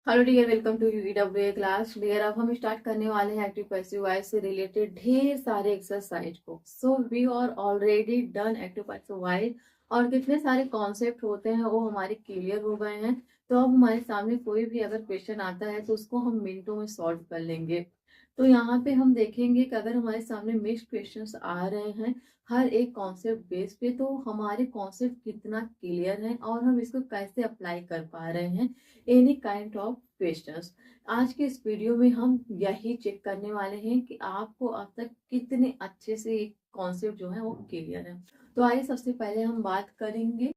Hello dear, welcome to UW class. Dear, अब हम start करने वाले हैं एक्टिव पैसिव वॉइस से रिलेटेड ढेर सारे एक्सरसाइज को। So we are already done active passive voice और कितने सारे कॉन्सेप्ट होते हैं वो हमारे क्लियर हो गए हैं। तो अब हमारे सामने कोई भी अगर क्वेश्चन आता है तो उसको हम मिनटों में सॉल्व कर लेंगे। तो यहाँ पे हम देखेंगे कि अगर हमारे सामने मिक्स्ड क्वेश्चंस आ रहे हैं हर एक कॉन्सेप्ट बेस पे, तो हमारे कॉन्सेप्ट कितना क्लियर है और हम इसको कैसे अप्लाई कर पा रहे हैं एनी काइंड ऑफ क्वेश्चंस। आज के इस वीडियो में हम यही चेक करने वाले हैं कि आपको अब तक कितने अच्छे से कॉन्सेप्ट जो है वो क्लियर है। तो आइए सबसे पहले हम बात करेंगे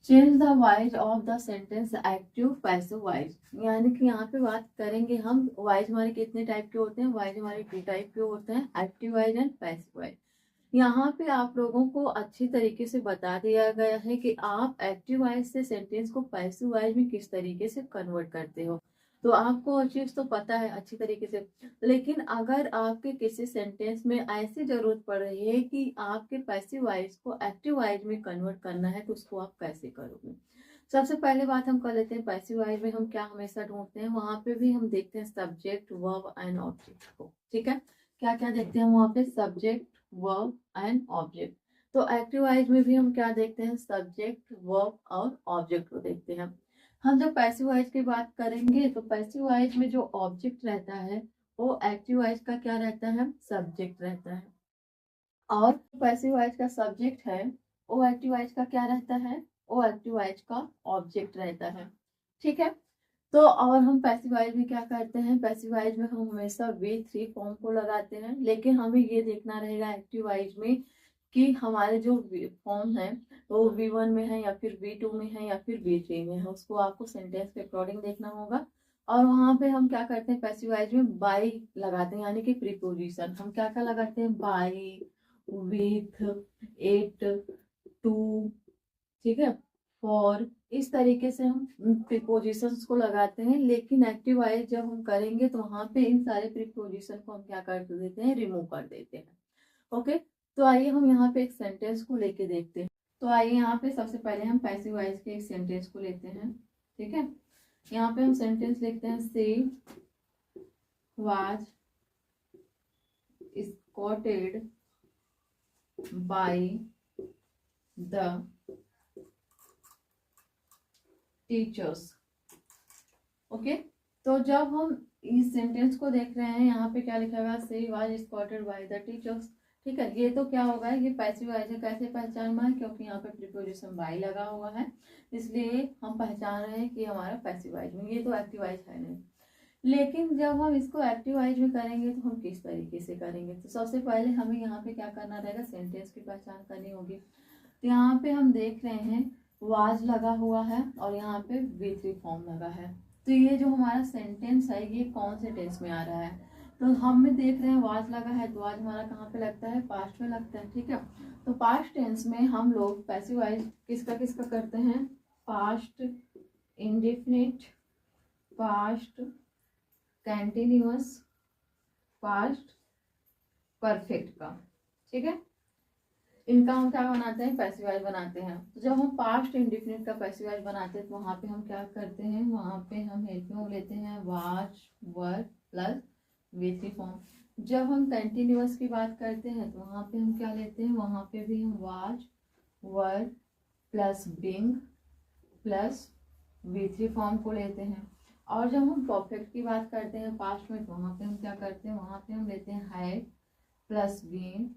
change the wise of the sentence active passive wise. यानी कि यहाँ पे बात करेंगे हम वाइज हमारे कितने टाइप के होते हैं। वाइज हमारे टू टाइप के होते हैं, active voice and passive wise. यहाँ पे आप लोगों को अच्छी तरीके से बता दिया गया है कि आप एक्टिव वॉइस से सेंटेंस को पैसिव वॉइस में किस तरीके से कन्वर्ट करते हो। तो आपको वो चीज तो पता है अच्छी तरीके से, लेकिन अगर आपके किसी सेंटेंस में ऐसी जरूरत पड़ रही है कि आपके पैसिव वॉइस को एक्टिव वॉइस में कन्वर्ट करना है तो उसको आप कैसे करोगे। सबसे पहले बात हम कर लेते हैं पैसिव वॉइस में हम क्या हमेशा ढूंढते हैं। वहां पे भी हम देखते हैं सब्जेक्ट, वर्ब एंड ऑब्जेक्ट को। ठीक है, क्या क्या देखते हैं वहां पे? Subject, verb and object. तो एक्टिव वॉइस में भी हम क्या देखते हैं? सब्जेक्ट, वर्ब और ऑब्जेक्ट को देखते हैं। हम जब पैसिव वॉइस की बात करेंगे तो पैसिव वॉइस में जो ऑब्जेक्ट रहता है वो एक्टिव वॉइस का क्या रहता है? सब्जेक्ट रहता है। और पैसिव वॉइस का सब्जेक्ट है वो एक्टिव वॉइस का क्या रहता है? वो एक्टिव वॉइस का ऑब्जेक्ट रहता है। ठीक है। तो और हम पैसिव वॉइस में क्या करते हैं? पैसिव वॉइस में हम हमेशा वी थ्री फॉर्म को लगाते हैं, लेकिन हमें ये देखना रहेगा एक्टिव वॉइस में कि हमारे जो फॉर्म है वो V1 में है या फिर V2 में है या फिर V3 में है। उसको आपको सेंटेंस के अकॉर्डिंग देखना होगा। और वहां पे हम क्या करते हैं? पैसिव वॉइस में बाई लगाते हैं, यानी कि प्रीपोजिशन। हम क्या क्या लगाते हैं? बाई, विथ, एट, टू, ठीक है, फॉर, इस तरीके से हम प्रीपोजिशंस को लगाते हैं। लेकिन एक्टिव वॉइस जब हम करेंगे तो वहां पे इन सारे प्रीपोजिशन को हम क्या कर देते हैं? रिमूव कर देते हैं। ओके। तो आइए हम यहाँ पे एक सेंटेंस को लेके देखते हैं। तो आइए यहाँ पे सबसे पहले हम पैसिव वॉइस के एक सेंटेंस को लेते हैं। ठीक है, यहाँ पे हम सेंटेंस लिखते हैं she was scolded by the teachers. Okay. तो जब हम इस सेंटेंस को देख रहे हैं यहाँ पे क्या लिखा हुआ है? She was spotted bye the teachers. ठीक है, ये तो क्या होगा? ये पैसिव वॉइस है। कैसे पहचान है? क्योंकि यहाँ पे प्रीपोजिशन बाय लगा हुआ है, इसलिए हम पहचान रहे हैं कि हमारा पैसिव वॉइस में। ये तो एक्टिव वॉइस है नहीं। लेकिन जब हम इसको एक्टिव वॉइस में करेंगे तो हम किस तरीके से करेंगे? तो सबसे पहले हमें यहाँ पे क्या करना रहेगा? सेंटेंस की पहचान करनी होगी। तो यहाँ पे हम देख रहे हैं वाज लगा हुआ है और यहाँ पे V3 फॉर्म लगा है। तो ये जो हमारा सेंटेंस है ये कौन से टेंस में आ रहा है? तो हम देख रहे हैं वाज लगा है, तो वाज हमारा कहाँ पे लगता है? पास्ट में लगता है। ठीक है, तो पास्ट टेंस में हम लोग पैसिव वॉइस किसका किसका करते हैं? Past indefinite, past continuous, past perfect का। ठीक है, इनका हम क्या बनाते हैं? पैसिव वॉइस बनाते हैं। तो जब हम पास्ट इंडेफिनिट का पैसिव वॉइस बनाते हैं तो वहां पे हम क्या करते हैं? वहां पे हम हेल्प में लेते हैं was, were plus V3 form. जब हम कंटिन्यूअस की बात करते हैं तो वहां पे हम क्या लेते हैं? वहां पे भी हम was, were plus being plus V3 form को लेते हैं। और जब हम परफेक्ट की बात करते हैं पास्ट में तो वहां पे हम क्या करते हैं? वहां पे हम लेते हैं had plus been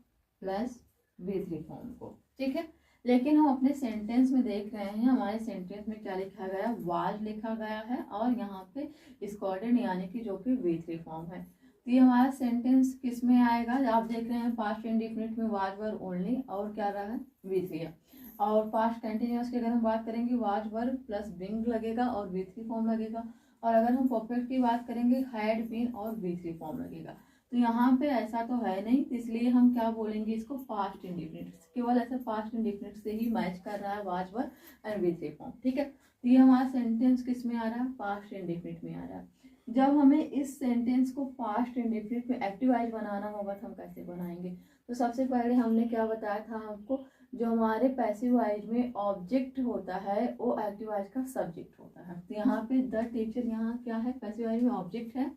plus V3 form को। ठीक है, लेकिन हम अपने सेंटेंस में देख रहे हैं हमारे सेंटेंस में क्या लिखा गया? वाज लिखा गया है और यहाँ पे स्कॉटेड यानी कि जो कि V3 फॉर्म है। तो ये हमारा सेंटेंस किस में आएगा? आप देख रहे हैं पास्ट इंडिफिनिट में वाज वर ओनली और क्या रहा है? V3 है। और पास्ट कंटिन्यूअस की अगर हम बात करेंगे वाज वर प्लस बिंग लगेगा और V3 फॉर्म लगेगा। और अगर हम परफेक्ट की बात करेंगे हैड बीन और V3 फॉर्म लगेगा। तो यहाँ पे ऐसा तो है नहीं, तो इसलिए हम क्या बोलेंगे? इसको पास्ट इंडिफिनिट। केवल ऐसा पास्ट इंडिफिनिट से ही मैच कर रहा है was were and V3 form. ठीक है, तो ये हमारा सेंटेंस किस में आ रहा है? पास्ट इंडिफिनिट में आ रहा है। जब हमें इस सेंटेंस को पास्ट इंडिफिनिट में एक्टिव वॉइस बनाना होगा तो हम कैसे बनाएंगे? तो सबसे पहले हमने क्या बताया था आपको, जो हमारे पैसिव वॉइस में ऑब्जेक्ट होता है वो एक्टिव वॉइस का सब्जेक्ट होता है। तो यहाँ पे द टीचर यहाँ क्या है, पैसिव वॉइस में ऑब्जेक्ट है,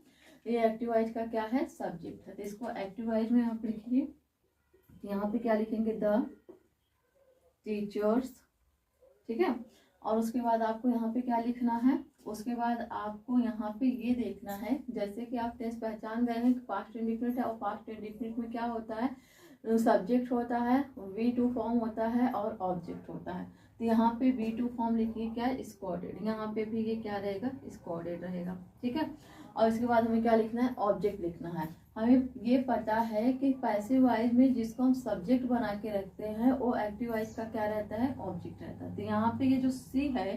ये एक्टिव वॉइस का क्या है, सब्जेक्ट है। तो इसको एक्टिव वॉइस में आप लिखिए, यहाँ पे क्या लिखेंगे, द टीचर्स, ठीक है। और उसके बाद आपको यहाँ पे क्या लिखना है, उसके बाद आपको यहाँ पे ये देखना है, जैसे कि आप टेंस पहचान गए हैं कि पास्ट इंडिफिनिट है, और पास्ट इंडिफिनिट में क्या होता है, सब्जेक्ट होता है, V2 फॉर्म होता है और ऑब्जेक्ट होता है। तो यहाँ पे V2 फॉर्म लिखिए क्या, स्क्वाडेड, यहाँ पे भी ये क्या रहेगा, स्क्वाडेड रहेगा, ठीक है। और इसके बाद हमें क्या लिखना है, ऑब्जेक्ट लिखना है। हमें ये पता है कि पैसिव वॉइस में जिसको हम सब्जेक्ट बना के रखते हैं वो एक्टिव वॉइस का क्या रहता है, ऑब्जेक्ट रहता है। तो यहाँ पे ये जो सी है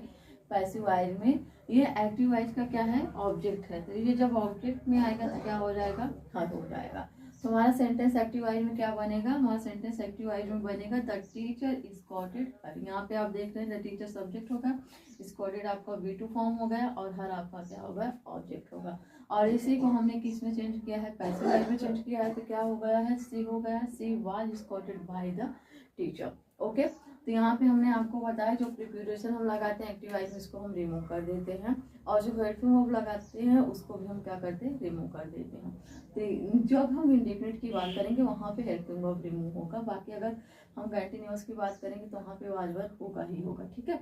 पैसिव वॉइस में, ये एक्टिव वॉइस का क्या है, ऑब्जेक्ट है। तो ये जब ऑब्जेक्ट में आएगा तो क्या हो जाएगा, हद हो जाएगा। तो हमारा सेंटेंस एक्टिव वॉइस में क्या बनेगा, हमारा सेंटेंस एक्टिव वॉइस में बनेगा द टीचर स्क्वाडेड हर। यहाँ पे आप देख रहे हैं द टीचर सब्जेक्ट होगा, स्क्वाडेड आपका V2 फॉर्म हो गया, और हर आपका क्या होगा, ऑब्जेक्ट होगा। और इसी को हमने किस में चेंज किया है, पैसिव वॉइस में चेंज किया है। तो क्या हो गया है, सी हो गया, she was scolded by the teacher. Okay, तो यहाँ पे हमने आपको बताया जो प्रीपोजिशन हम लगाते हैं एक्टिव वॉइस में, इसको हम रिमूव कर देते हैं, और जो हेल्पिंग वर्ब लगाते हैं उसको भी हम क्या करते हैं, रिमूव कर देते हैं। तो जब हम इंडेफिनिट की बात करेंगे वहाँ पे हेल्पिंग वर्ब रिमूव होगा, बाकी अगर हम कंटिन्यूअस की बात करेंगे तो वहाँ पे वाज वर्ब होगा ही होगा, ठीक है।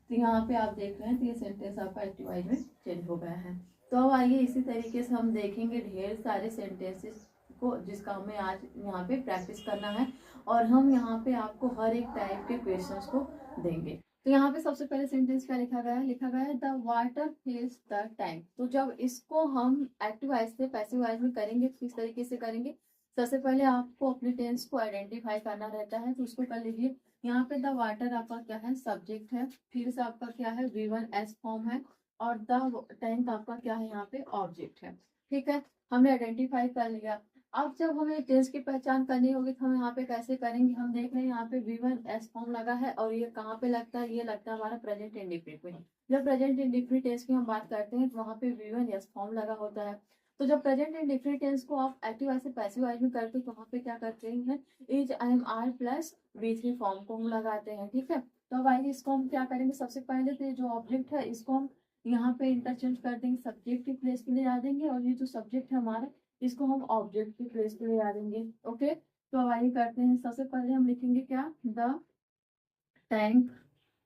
तो यहाँ पे आप देख रहे हैं तो ये सेंटेंस आपका एक्टिव वॉइस में चेंज हो गया है। तो अब आइए इसी तरीके से हम देखेंगे ढेर सारे सेंटेंसेस को, जिसका हमें आज यहाँ पे प्रैक्टिस करना है, और हम यहाँ पे आपको हर एक टाइप के क्वेश्चंस को देंगे। तो यहाँ पे सबसे पहले सेंटेंस क्या लिखा गया है, लिखा गया है द वाटर फिल्स द टैंक। तो जब इसको हम एक्टिव वॉइस से पैसिव वॉइस में करेंगे तो किस तरीके से करेंगे, सबसे पहले आपको अपने टेंस को आइडेंटिफाई करना रहता है, तो उसको कर लीजिए। यहाँ पे द वाटर आपका क्या है, सब्जेक्ट है, फिर से आपका क्या है, V1S फॉर्म है, और द टैंक आपका क्या है, यहाँ पे ऑब्जेक्ट है, ठीक है। हमने आइडेंटिफाई कर लिया। अब जब हमें टेंस की पहचान करनी होगी तो हम यहाँ पे कैसे करेंगे, हम देख रहे हैं यहाँ पे V1S फॉर्म लगा है, और ये कहाँ पे लगता है, ये लगता है हमारा प्रेजेंट इंडिफिनिट में। जब प्रेजेंट इंडिफिनिट टेंस की हम बात करते हैं तो वहाँ पे V1S फॉर्म लगा होता है। तो जब प्रेजेंट इंडिफिनिट टेंस को आप एक्टिव वॉइस से पैसिव वॉइस में करते हैं तो वहाँ पे क्या करते हैं, is IMR plus V3 form को हम लगाते हैं, ठीक है। तो अब आइए इसको हम क्या करेंगे, सबसे पहले तो जो ऑब्जेक्ट है इसको हम यहाँ पे इंटरचेंज कर देंगे, सब्जेक्ट की प्लेस पे ले आ देंगे, और ये जो सब्जेक्ट है हमारा इसको हम ऑब्जेक्ट की प्लेस पे ले आ देंगे। ओके, तो अब आइए करते हैं। सबसे पहले हम लिखेंगे क्या, द टैंक।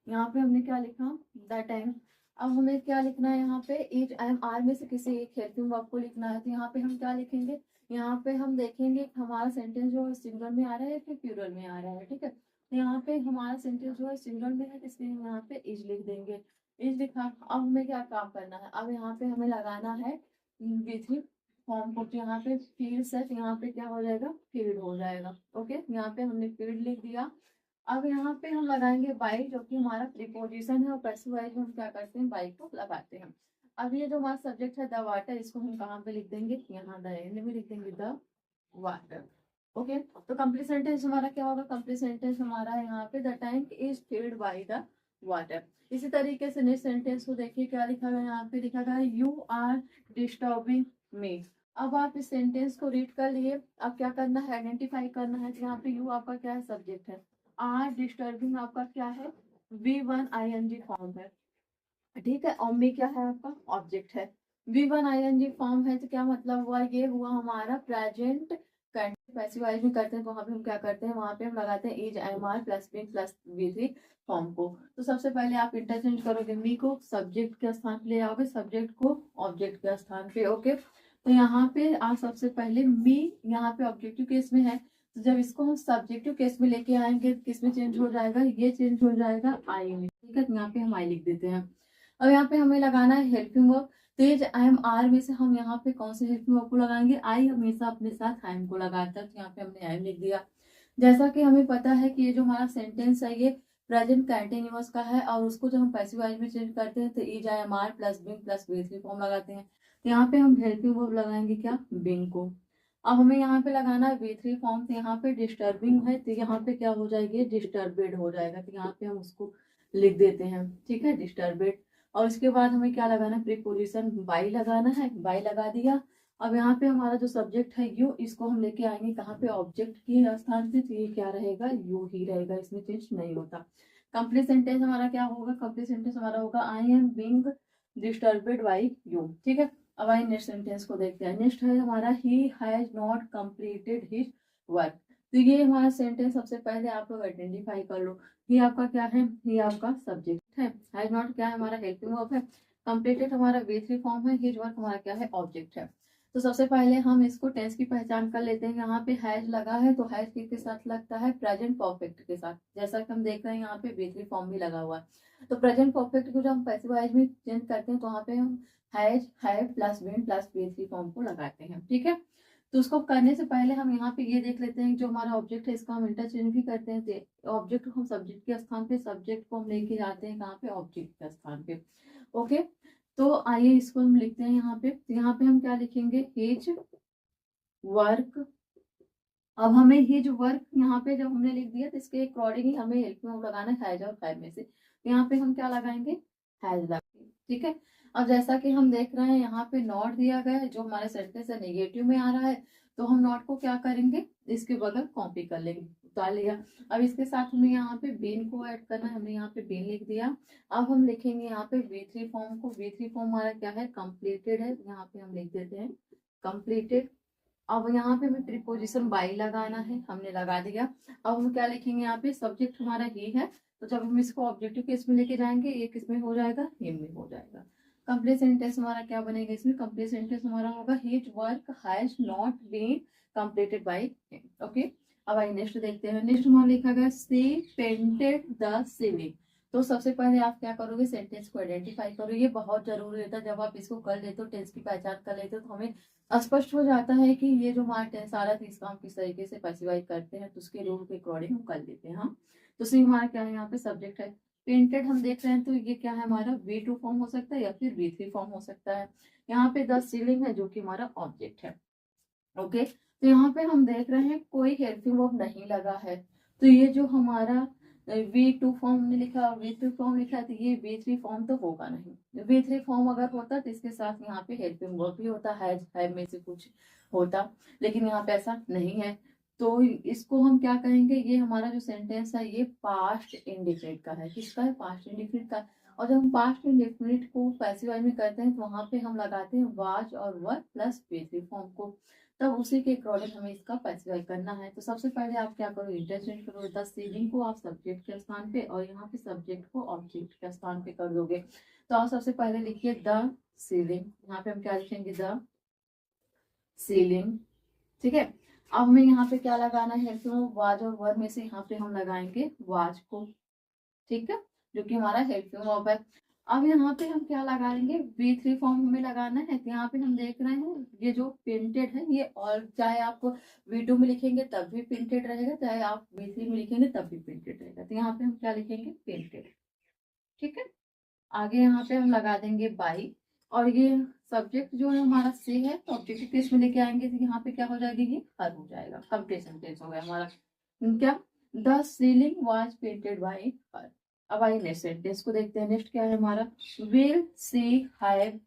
यहाँ पे हमने क्या लिखा, द टैंक। अब हमें क्या लिखना है, यहाँ पे इज IMR में से किसी एक हेल्पिंग वर्ब को लिखना है। तो यहाँ पे हम क्या लिखेंगे, यहाँ पे हम देखेंगे कि हमारा सेंटेंस जो है सिंगुलर में आ रहा है कि प्लूरल में आ रहा है, ठीक है। तो यहाँ पे हमारा सेंटेंस जो है सिंगुलर में है, इसलिए हम यहाँ पे इज लिख देंगे, इज लिखा। अब हमें क्या काम करना है, अब यहाँ पे हमें लगाना है V3 फॉर्म को। यहाँ पे फील्ड से यहाँ पे क्या हो जाएगा, फील्ड हो जाएगा। ओके, यहाँ पे हमने फील्ड लिख दिया। अब यहाँ पे हम लगाएंगे बाई, जो कि हमारा प्रीपोजिशन है, और पैसिव वॉइस में हम क्या करते हैं, बाई को लगाते हैं। अब ये जो हमारा सब्जेक्ट है द वाटर, इसको हम कहाँ पे लिख देंगे, यहाँ द एंड में लिख देंगे, द वाटर। ओके, तो कंप्लीट सेंटेंस हमारा क्या होगा, कंप्लीट सेंटेंस हमारा यहाँ पे the tank is filled by the water. इसी तरीके से नेक्स्ट सेंटेंस को देखिए क्या लिखा गया, यहाँ पे लिखा गया यू आर डिस्टर्बिंग मी। अब आप इस सेंटेंस को रीड कर लिए, अब क्या करना है, आइडेंटिफाई करना है। तो यहाँ पे यू आपका क्या है, सब्जेक्ट है, आर डिस्टर्बिंग आपका क्या है, V1 ING फॉर्म है, ठीक है, और मी क्या है आपका, ऑब्जेक्ट है। V1 ING फॉर्म है तो क्या मतलब हुआ, ये हुआ हमारा प्रेजेंट पैसिव वॉइस में करते हैं तो वहां पे हम क्या करते हैं, वहां पे हम लगाते हैं is IMR plus been plus V3 form को। तो सबसे पहले आप इंटरचेंज करोगे, मी को सब्जेक्ट के स्थान पे ले आओगे, सब्जेक्ट को ऑब्जेक्ट के स्थान पे। ओके, तो यहाँ पे आप सबसे पहले मी यहाँ पे ऑब्जेक्टिव केस में है, तो जब इसको हम सब्जेक्टिव केस में लेके आएंगे किस में चेंज हो जाएगा, ये चेंज हो जाएगा आई में, ठीक है। यहाँ पे हम आई लिख देते हैं। अब यहाँ पे हमें लगाना है हेल्पिंग वर्ब। तो ये IMR में से हम यहाँ पे कौन से हेल्पिंग वर्ब को लगाएंगे, आई हमेशा अपने साथ आई को लगाता है, तो यहाँ पे हमने आई लिख दिया। जैसा कि हमें पता है कि ये जो हमारा सेंटेंस है ये प्रेजेंट कंटिन्यूअस का है, और उसको जब हम पैसिव वॉइस में चेंज करते हैं तो is IMR plus being plus V3 form लगाते हैं। तो यहाँ पे हम हेल्पिंग वर्ब लगाएंगे क्या, बिंग को। अब हमें यहाँ पे लगाना है V3 फॉर्म, तो यहाँ पे डिस्टर्बिंग है तो यहाँ पे क्या हो जाएगी, डिस्टर्बेड हो जाएगा, तो यहाँ पे हम उसको लिख देते हैं, ठीक है, डिस्टर्बेड। और उसके बाद हमें क्या लगाना है, प्रीपोजिशन बाई लगाना है, बाई लगा दिया। अब यहाँ पे हमारा जो सब्जेक्ट है यू, इसको हम लेके आएंगे कहाँ पे, ऑब्जेक्ट के स्थान पे, तो ये क्या रहेगा, यू ही रहेगा, इसमें चेंज नहीं होता। कंप्लीट सेंटेंस हमारा क्या होगा, कंप्लीट सेंटेंस हमारा होगा I am being disturbed by you. ठीक है, अब आई नेक्स्ट सेंटेंस को देखते हैं। नेक्स्ट है हमारा he has not completed his work. तो ये हमारा सेंटेंस सबसे पहले आप लोग आइडेंटिफाई कर लो। ये आपका क्या है, ये आपका सब्जेक्ट है। हैज नॉट क्या है, हमारा हेल्पिंग वर्ब है। कंप्लीटेड हमारा V3 फॉर्म है। हिज वर्क हमारा क्या है, ऑब्जेक्ट है। तो सबसे पहले हम इसको टेंस की पहचान कर लेते हैं। यहाँ पे हैज लगा है तो हैज के साथ लगता है, प्रेजेंट परफेक्ट के साथ। जैसा कि हम देख रहे हैं यहाँ पे V3 फॉर्म भी लगा हुआ है। तो प्रेजेंट परफेक्ट को जब हम पैसिव वॉइस में चेंज करते हैं तो वहाँ पे हम has, have plus been plus V3 form को लगाते हैं। ठीक है, तो उसको करने से पहले हम यहाँ पे ये देख लेते हैं जो हमारा ऑब्जेक्ट है इसका हम इंटरचेंज भी करते हैं। ऑब्जेक्ट को हम सब्जेक्ट के स्थान पे, सब्जेक्ट को हम लेके जाते हैं कहाँ पे, ऑब्जेक्ट के स्थान पे। ओके, तो आइए इसको हम लिखते हैं यहाँ पे। यहाँ पे हम क्या लिखेंगे, हिज वर्क। अब हमें हिज वर्क यहाँ पे जब हमने लिख दिया तो इसके अकॉर्डिंग ही हमें हेल्प में लगाना है हैज और हैव में से। तो यहाँ पे हम क्या लगाएंगे, हैज लगाएंगे। ठीक है, अब जैसा कि हम देख रहे हैं यहाँ पे नॉट दिया गया है, जो हमारे सेंटेंस है नेगेटिव में आ रहा है, तो हम नॉट को क्या करेंगे, इसके बगल कॉपी कर लेंगे, उतार लिया। अब इसके साथ हमें यहाँ पे बीन को ऐड करना है, हमने यहाँ पे बीन लिख दिया। अब हम लिखेंगे यहाँ पे V3 फॉर्म को। V3 फॉर्म हमारा क्या है, कंप्लीटेड है, यहाँ पे हम लिख देते हैं कंप्लीटेड। अब यहाँ पे हमें प्रीपोजिशन बाई लगाना है, हमने लगा दिया। अब हम क्या लिखेंगे, यहाँ पे सब्जेक्ट हमारा ही है, तो जब हम इसको ऑब्जेक्टिव केस में लेके जाएंगे ये किस में हो जाएगा, हिम में हो जाएगा। कंप्लीट सेंटेंस हमारा क्या बनेगा, इसमें कंप्लीट सेंटेंस हमारा होगा his work has not been completed by him. Okay, अब आइए नेक्स्ट देखते हैं। नेक्स्ट हमारा लिखा गया सी पेंटेड द सीलिंग। तो सबसे पहले आप क्या करोगे, सेंटेंस को आइडेंटिफाई करो। ये बहुत जरूरी होता है, जब आप इसको कर लेते हो, टेंस की पहचान कर लेते हो, तो हमें स्पष्ट हो जाता है कि ये जो हमारा टेंस आ रहा है इसका हम किस तरीके से पैसिवाइज करते हैं, तो उसके रूल के अकॉर्डिंग हम कर लेते हैं। हाँ, तो सी हमारा क्या है, यहाँ पे सब्जेक्ट है। पेंटेड हम देख रहे हैं तो ये क्या है, हमारा V2 फॉर्म हो सकता है या फिर V3 फॉर्म हो सकता है। यहाँ पे द सीलिंग है जो कि हमारा ऑब्जेक्ट है। ओके, तो यहाँ पे हम देख रहे हैं कोई हेल्पिंग वर्ब नहीं लगा है, तो ये जो हमारा V2 फॉर्म ने लिखा और V3 फॉर्म लिखा है, तो ये V3 फॉर्म तो होगा नहीं। V3 फॉर्म अगर होता तो इसके साथ यहाँ पे हेल्पिंग वर्ब भी होता है में से कुछ होता, लेकिन यहाँ पे ऐसा नहीं है। तो इसको हम क्या कहेंगे, ये हमारा जो सेंटेंस है ये पास्ट इंडिफिनिट का है। किसका है, पास्ट इंडिफिनिट का। और जब हम पास्ट इंडिफिनिट को पैसिव वॉइस में करते हैं तो वहां पे हम लगाते हैं वाज और वर प्लस V3 फॉर्म को, तब उसी के अकॉर्डिंग हमें इसका पैसिफाई करना है। तो सबसे पहले आप क्या करो, इंटरचेंज करो, द सीलिंग को आप सब्जेक्ट के स्थान पे और यहाँ पे सब्जेक्ट को ऑब्जेक्ट के स्थान पे कर दोगे। तो आप सबसे पहले लिखिए द सीलिंग, यहाँ पे हम क्या लिखेंगे, द सीलिंग। ठीक है, अब हमें यहाँ पे क्या लगाना है, तो वाज और वर में से यहाँ पे हम लगाएंगे वाज को। ठीक है, जो कि हमारा हेल्पिंग वर्ब है। अब यहाँ पे हम क्या लगाएंगे, V3 फॉर्म हमें लगाना है। तो यहाँ पे हम देख रहे हैं ये जो प्रिंटेड है ये, और चाहे आप V2 में लिखेंगे तब भी प्रिंटेड रहेगा, चाहे आप V3 में लिखेंगे तब भी प्रिंटेड रहेगा। तो यहाँ पे हम क्या लिखेंगे, प्रिंटेड। ठीक है, आगे यहाँ पे हम लगा देंगे बाई, और ये सब्जेक्ट जो है हमारा से है, तो ऑब्जेक्टिव केस में लेके आएंगे तो यहाँ पे क्या हो जाएगा, ये हर हो जाएगा, कंप्लीट सेंटेंस हो गया हमारा। क्या, the ceiling was painted bye हर। अब आइए नेक्स्ट सेंटेंस को देखते हैं। नेक्स्ट क्या है हमारा, will see have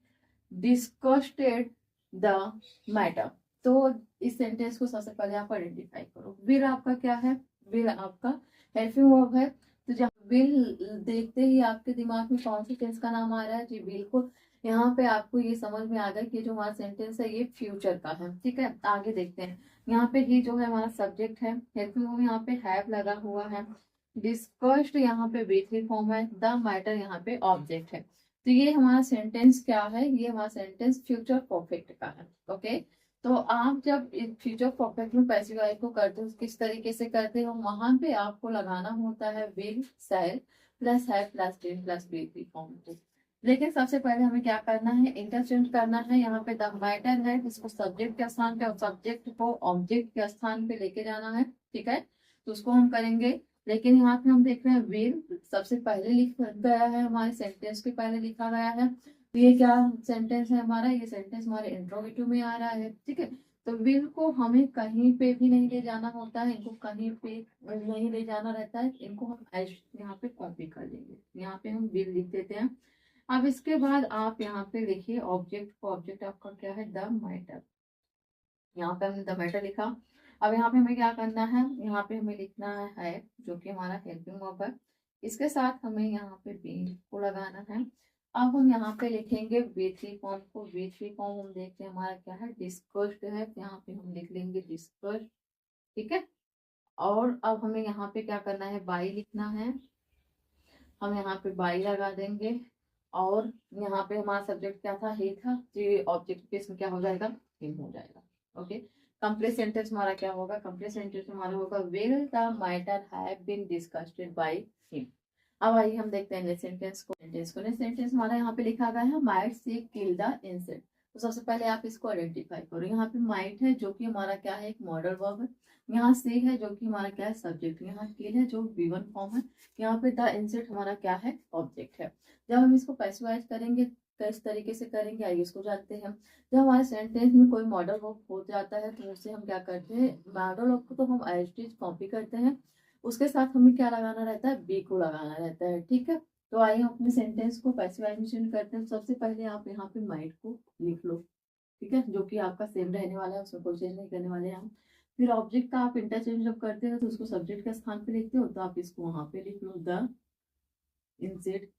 disgusted the matter. तो इस सेंटेंस को सबसे पहले आप आइडेंटिफाई करो। विल आपका क्या है, विल आपका हेल्पिंग वर्ब है। तो जब विल देखते ही आपके दिमाग में कौन सी टेंस का नाम आ रहा है, जी बिल्कुल, यहाँ पे आपको ये समझ में आ गया कि जो हमारा सेंटेंस है ये फ्यूचर का है। ठीक है, आगे देखते हैं। यहाँ पे ही जो है हमारा सब्जेक्ट है, हेल्पिंग वर्ब यहाँ पे हैव लगा हुआ है, डिस्कस्ड यहाँ पे V3 फॉर्म है, द मैटर यहाँ पे ऑब्जेक्ट है। तो ये हमारा सेंटेंस क्या है, ये हमारा सेंटेंस फ्यूचर परफेक्ट का है। ओके, तो आप जब फ्यूचर परफेक्ट में पैसिव वॉइस को करते हो किस तरीके से करते हो, वहां पे आपको लगाना होता है will, shall plus have plus been plus V3 form को। लेकिन सबसे पहले हमें क्या करना है, इंटरचेंज करना है। यहाँ पे द मैटर है, इसको सब्जेक्ट के स्थान पे और सब्जेक्ट को ऑब्जेक्ट के स्थान पे लेके जाना है। ठीक है, तो उसको हम करेंगे। लेकिन यहाँ पे हम देख रहे हैं विल सबसे पहले लिखा गया है, हमारे सेंटेंस के पहले लिखा गया है। तो ये क्या सेंटेंस है हमारा, ये सेंटेंस हमारे इंट्रोगेटिव में आ रहा है। ठीक है, तो विल को हमें कहीं पे भी नहीं ले जाना होता है, इनको कहीं पे नहीं ले जाना रहता है, इनको हम यहाँ पे कॉपी कर लेंगे। यहाँ पे हम विल लिख देते हैं। अब इसके बाद आप यहाँ पे लिखिए ऑब्जेक्ट को, ऑब्जेक्ट आपका क्या है, द मैटर। यहाँ पे हमने द मैटर लिखा। अब यहाँ पे हमें क्या करना है, यहाँ पे हमें लिखना है जो कि हमारा हेल्पिंग वर्ब है, इसके साथ हमें यहाँ पे बीन को लगाना है। अब हम यहाँ पे लिखेंगे V3 फॉर्म को। V3 फॉर्म हम देखते हैं हमारा क्या है, डिस्कस्ड है, यहाँ पे हम लिख लेंगे डिस्कस्ड। ठीक है। और अब हमें यहाँ पे क्या करना है, बाई लिखना है, हम यहाँ पे बाई लगा देंगे। और यहाँ पे हमारा सब्जेक्ट क्या था, ही था, तो ऑब्जेक्ट के इसमें क्या हो जाएगा, हिम हो जाएगा। ओके। कंप्लीट सेंटेंस हमारा क्या होगा, कंप्लीट सेंटेंस हमारा होगा will the matter have been discussed by him. अब आइए हम देखते हैं नेक्स्ट सेंटेंस को। नेक्स्ट सेंटेंस हमारा यहाँ पे लिखा गया है might she kill the insect. तो सबसे पहले आप इसको आइडेंटिफाई करो। यहाँ पे माइट है जो कि हमारा क्या है, एक मॉडल वर्ब है। यहाँ सी है जो कि हमारा क्या है, सब्जेक्ट। यहाँ किल है जो V1 फॉर्म है। यहाँ पे द इंसेक्ट हमारा क्या है, ऑब्जेक्ट है। जब हम इसको पैसिवाइज करेंगे किस तरीके से करेंगे आइए इसको जानते हैं। जब हमारे सेंटेंस में कोई मॉडल वर्ब हो जाता है तो उसे हम क्या करते हैं, मॉडल वर्ब को तो हम एज इट इज कॉपी करते हैं, उसके साथ हमें क्या लगाना रहता है, बी को लगाना रहता है। ठीक है। तो आइए हम अपने सेंटेंस को पैसिवाइजेशन करते हैं। सबसे पहले आप यहाँ पे माइट को लिख लो। ठीक है, जो कि आपका सेम रहने वाला है, उसमें कोई चेंज नहीं करने वाले हैं हम। फिर ऑब्जेक्ट का आप इंटरचेंज जब करते हो तो उसको सब्जेक्ट के स्थान पे लिखते हो, तो आप इसको वहां पे लिख लो द इंसेक्ट।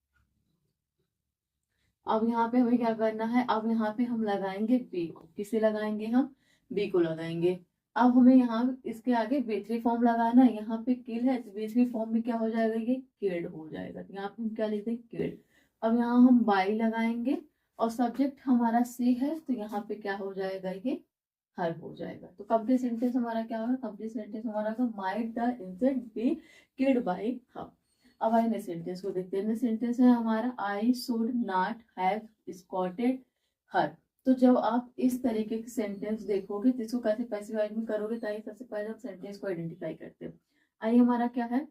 अब यहाँ पे हमें क्या करना है, अब यहाँ पे हम लगाएंगे बी को। किसे लगाएंगे, हम बी को लगाएंगे। अब हमें यहाँ इसके आगे V3 फॉर्म लगाना है। यहाँ पे किल है तो V3 फॉर्म में क्या हो जाएगा, ये किल्ड हो जाएगा। तो यहाँ पे हम क्या लिखते हैं, किल्ड। अब यहाँ हम बाई लगाएंगे और सब्जेक्ट हमारा सी है तो यहाँ पे क्या हो जाएगा, ये हर हो जाएगा। तो कंप्लीट सेंटेंस हमारा क्या होगा, कंप्लीट सेंटेंस हमारा might the insect be killed by her. अब आइए नेक्स्ट सेंटेंस को देखते हैं। नेक्स्ट सेंटेंस है हमारा आई शुड नॉट हैव स्कॉटेड हर। तो जब आप इस तरीके के सेंटेंस देखोगे तो इसको कैसे पैसिवाइज में करोगे, ताकि सबसे पहले हम सेंटेंस को आइडेंटिफाई करते हैं। आई हमारा क्या है,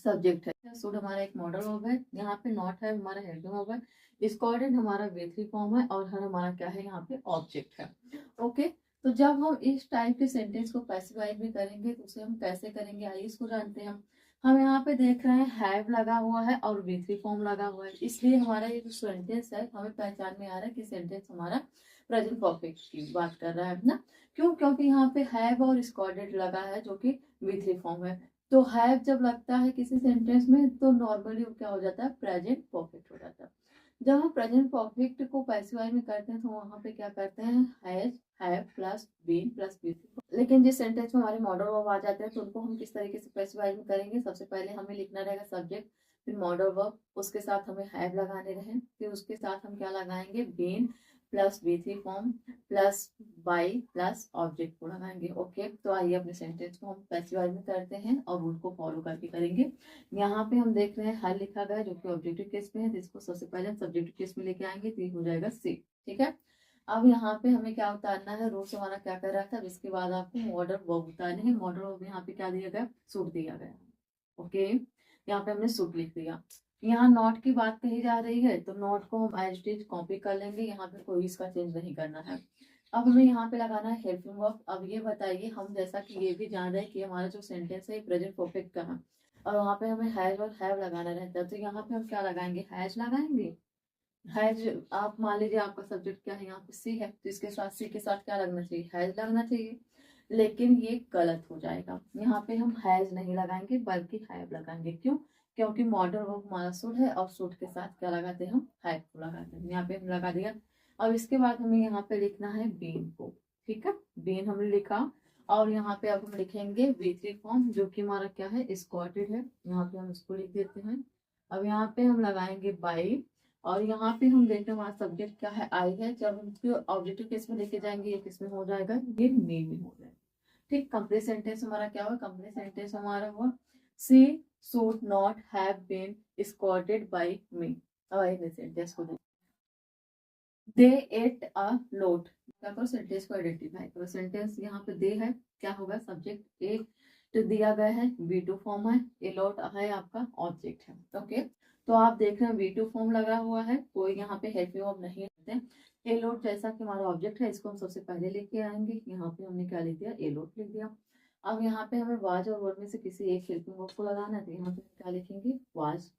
सब्जेक्ट है। शुड हमारा एक मॉडल वर्ब है। यहाँ पे नॉट है हमारा हेल्पिंग वर्ब है। स्कॉटेड हमारा V3 फॉर्म है और हर हमारा क्या है, यहाँ पे ऑब्जेक्ट है। ओके। तो जब हम इस टाइप के सेंटेंस को पैसिवाइज में करेंगे तो उसे हम कैसे करेंगे, आइए इसको जानते हैं। हम यहाँ पे देख रहे हैं हैव लगा हुआ है और V3 फॉर्म लगा हुआ है, इसलिए हमारा ये जो सेंटेंस है हमें पहचान में आ रहा है कि सेंटेंस हमारा प्रेजेंट परफेक्ट की बात कर रहा है ना। क्यों, क्योंकि यहाँ पे हैव और स्कॉटेड लगा है जो कि V3 फॉर्म है। तो हैव जब लगता है किसी सेंटेंस में तो नॉर्मली वो क्या हो जाता है, प्रेजेंट परफेक्ट हो जाता है। जब हम प्रेजेंट परफेक्ट को पैसिवाई में करते हैं तो वहां पे क्या करते हैं, has have plus been plus be. लेकिन जिस सेंटेंस में हमारे मॉडल वर्ब आ जाते हैं तो उनको हम किस तरीके से पैसिवाई में करेंगे, सबसे पहले हमें लिखना रहेगा सब्जेक्ट, फिर मॉडल वर्ब, उसके साथ हमें हैव लगाने रहे, फिर उसके साथ हम क्या लगाएंगे, been plus V3 form plus by plus object को लगाएंगे। ओके। तो आइए अपने सेंटेंस को हम पैसिवाइज में करते हैं और उनको फॉलो करके करेंगे। यहाँ पे हम देख रहे हैं हर लिखा गया है जो कि ऑब्जेक्टिव केस में है, तो इसको सबसे पहले हम सब्जेक्टिव केस में लेके आएंगे तो ये हो जाएगा सी। ठीक है। अब यहाँ पे हमें क्या उतारना है, रूल्स हमारा क्या कर रहा था, इसके बाद आपको मॉडल वर्ब उतारने हैं। मॉडल वर्ब यहाँ पे क्या दिया गया, सूट दिया गया। ओके। यहाँ पे हमने सूट लिख दिया। यहाँ नॉट की बात कही जा रही है तो नॉट को हम एज इट इज कॉपी कर लेंगे, यहाँ पे कोई इसका चेंज नहीं करना है। अब हमें यहाँ पे लगाना है हेल्पिंग वर्ब। अब ये बताइए, हम जैसा कि ये भी जान रहे हैं कि हमारा जो सेंटेंस है प्रेजेंट परफेक्ट का है और वहाँ पे हमें हैज और हैव लगाना रहता है, तो यहाँ पे हम क्या लगाएंगे, हैज लगाएंगे। हैज, आप मान लीजिए आपका सब्जेक्ट क्या है, यहाँ पे सी है तो इसके साथ सी के साथ क्या लगना चाहिए, हैज लगना चाहिए। लेकिन ये गलत हो जाएगा, यहाँ पे हम हैज नहीं लगाएंगे बल्कि हैव लगाएंगे। क्यों, क्योंकि मॉडल वर्ब हमारा शुड है और शुड के साथ क्या लगाते हैं, हम हैव को लगाते हैं। यहाँ पे हम लगा दिया। अब इसके बाद हमें यहाँ पे लिखना है बीन को। ठीक है, बीन हमने लिखा और यहाँ पे अब हम लिखेंगे V3 फॉर्म जो कि हमारा क्या है, स्कॉटेड है। यहाँ पे हम इसको लिख देते हैं। अब यहाँ पे हम लगाएंगे बाई और यहाँ पे हम देखते हैं हमारा सब्जेक्ट क्या है, आई है। जब हम इसको ऑब्जेक्टिव केस में लेके जाएंगे ये किस में हो जाएगा, ये मी में हो जाएगा। ठीक, कंप्लीट सेंटेंस हमारा क्या हुआ, कंप्लीट सेंटेंस हमारा हुआ she should not have been scolded by me. अब आइए सेंटेंस को देखते, दे एट अ लोट। क्या करो, सेंटेंस को आइडेंटिफाई करो। सेंटेंस यहाँ पे दे है, क्या होगा, सब्जेक्ट ए तो दिया गया है, V2 फॉर्म है, ए लॉट है आपका ऑब्जेक्ट है। ओके। तो आप देख रहे हैं V2 फॉर्म लगा हुआ है, कोई यहाँ पे हेल्पिंग वर्ब नहीं रहते। ए लॉट जैसा कि हमारा ऑब्जेक्ट है इसको हम सबसे पहले लेके आएंगे। यहाँ पे हमने क्या लिख दिया, ए लॉट लिख दिया। अब यहाँ पे हमें वाज और वर्ड में से किसी एक हेल्पिंग वर्ब को लगाना है, तो यहाँ पे क्या लिखेंगे, वाज।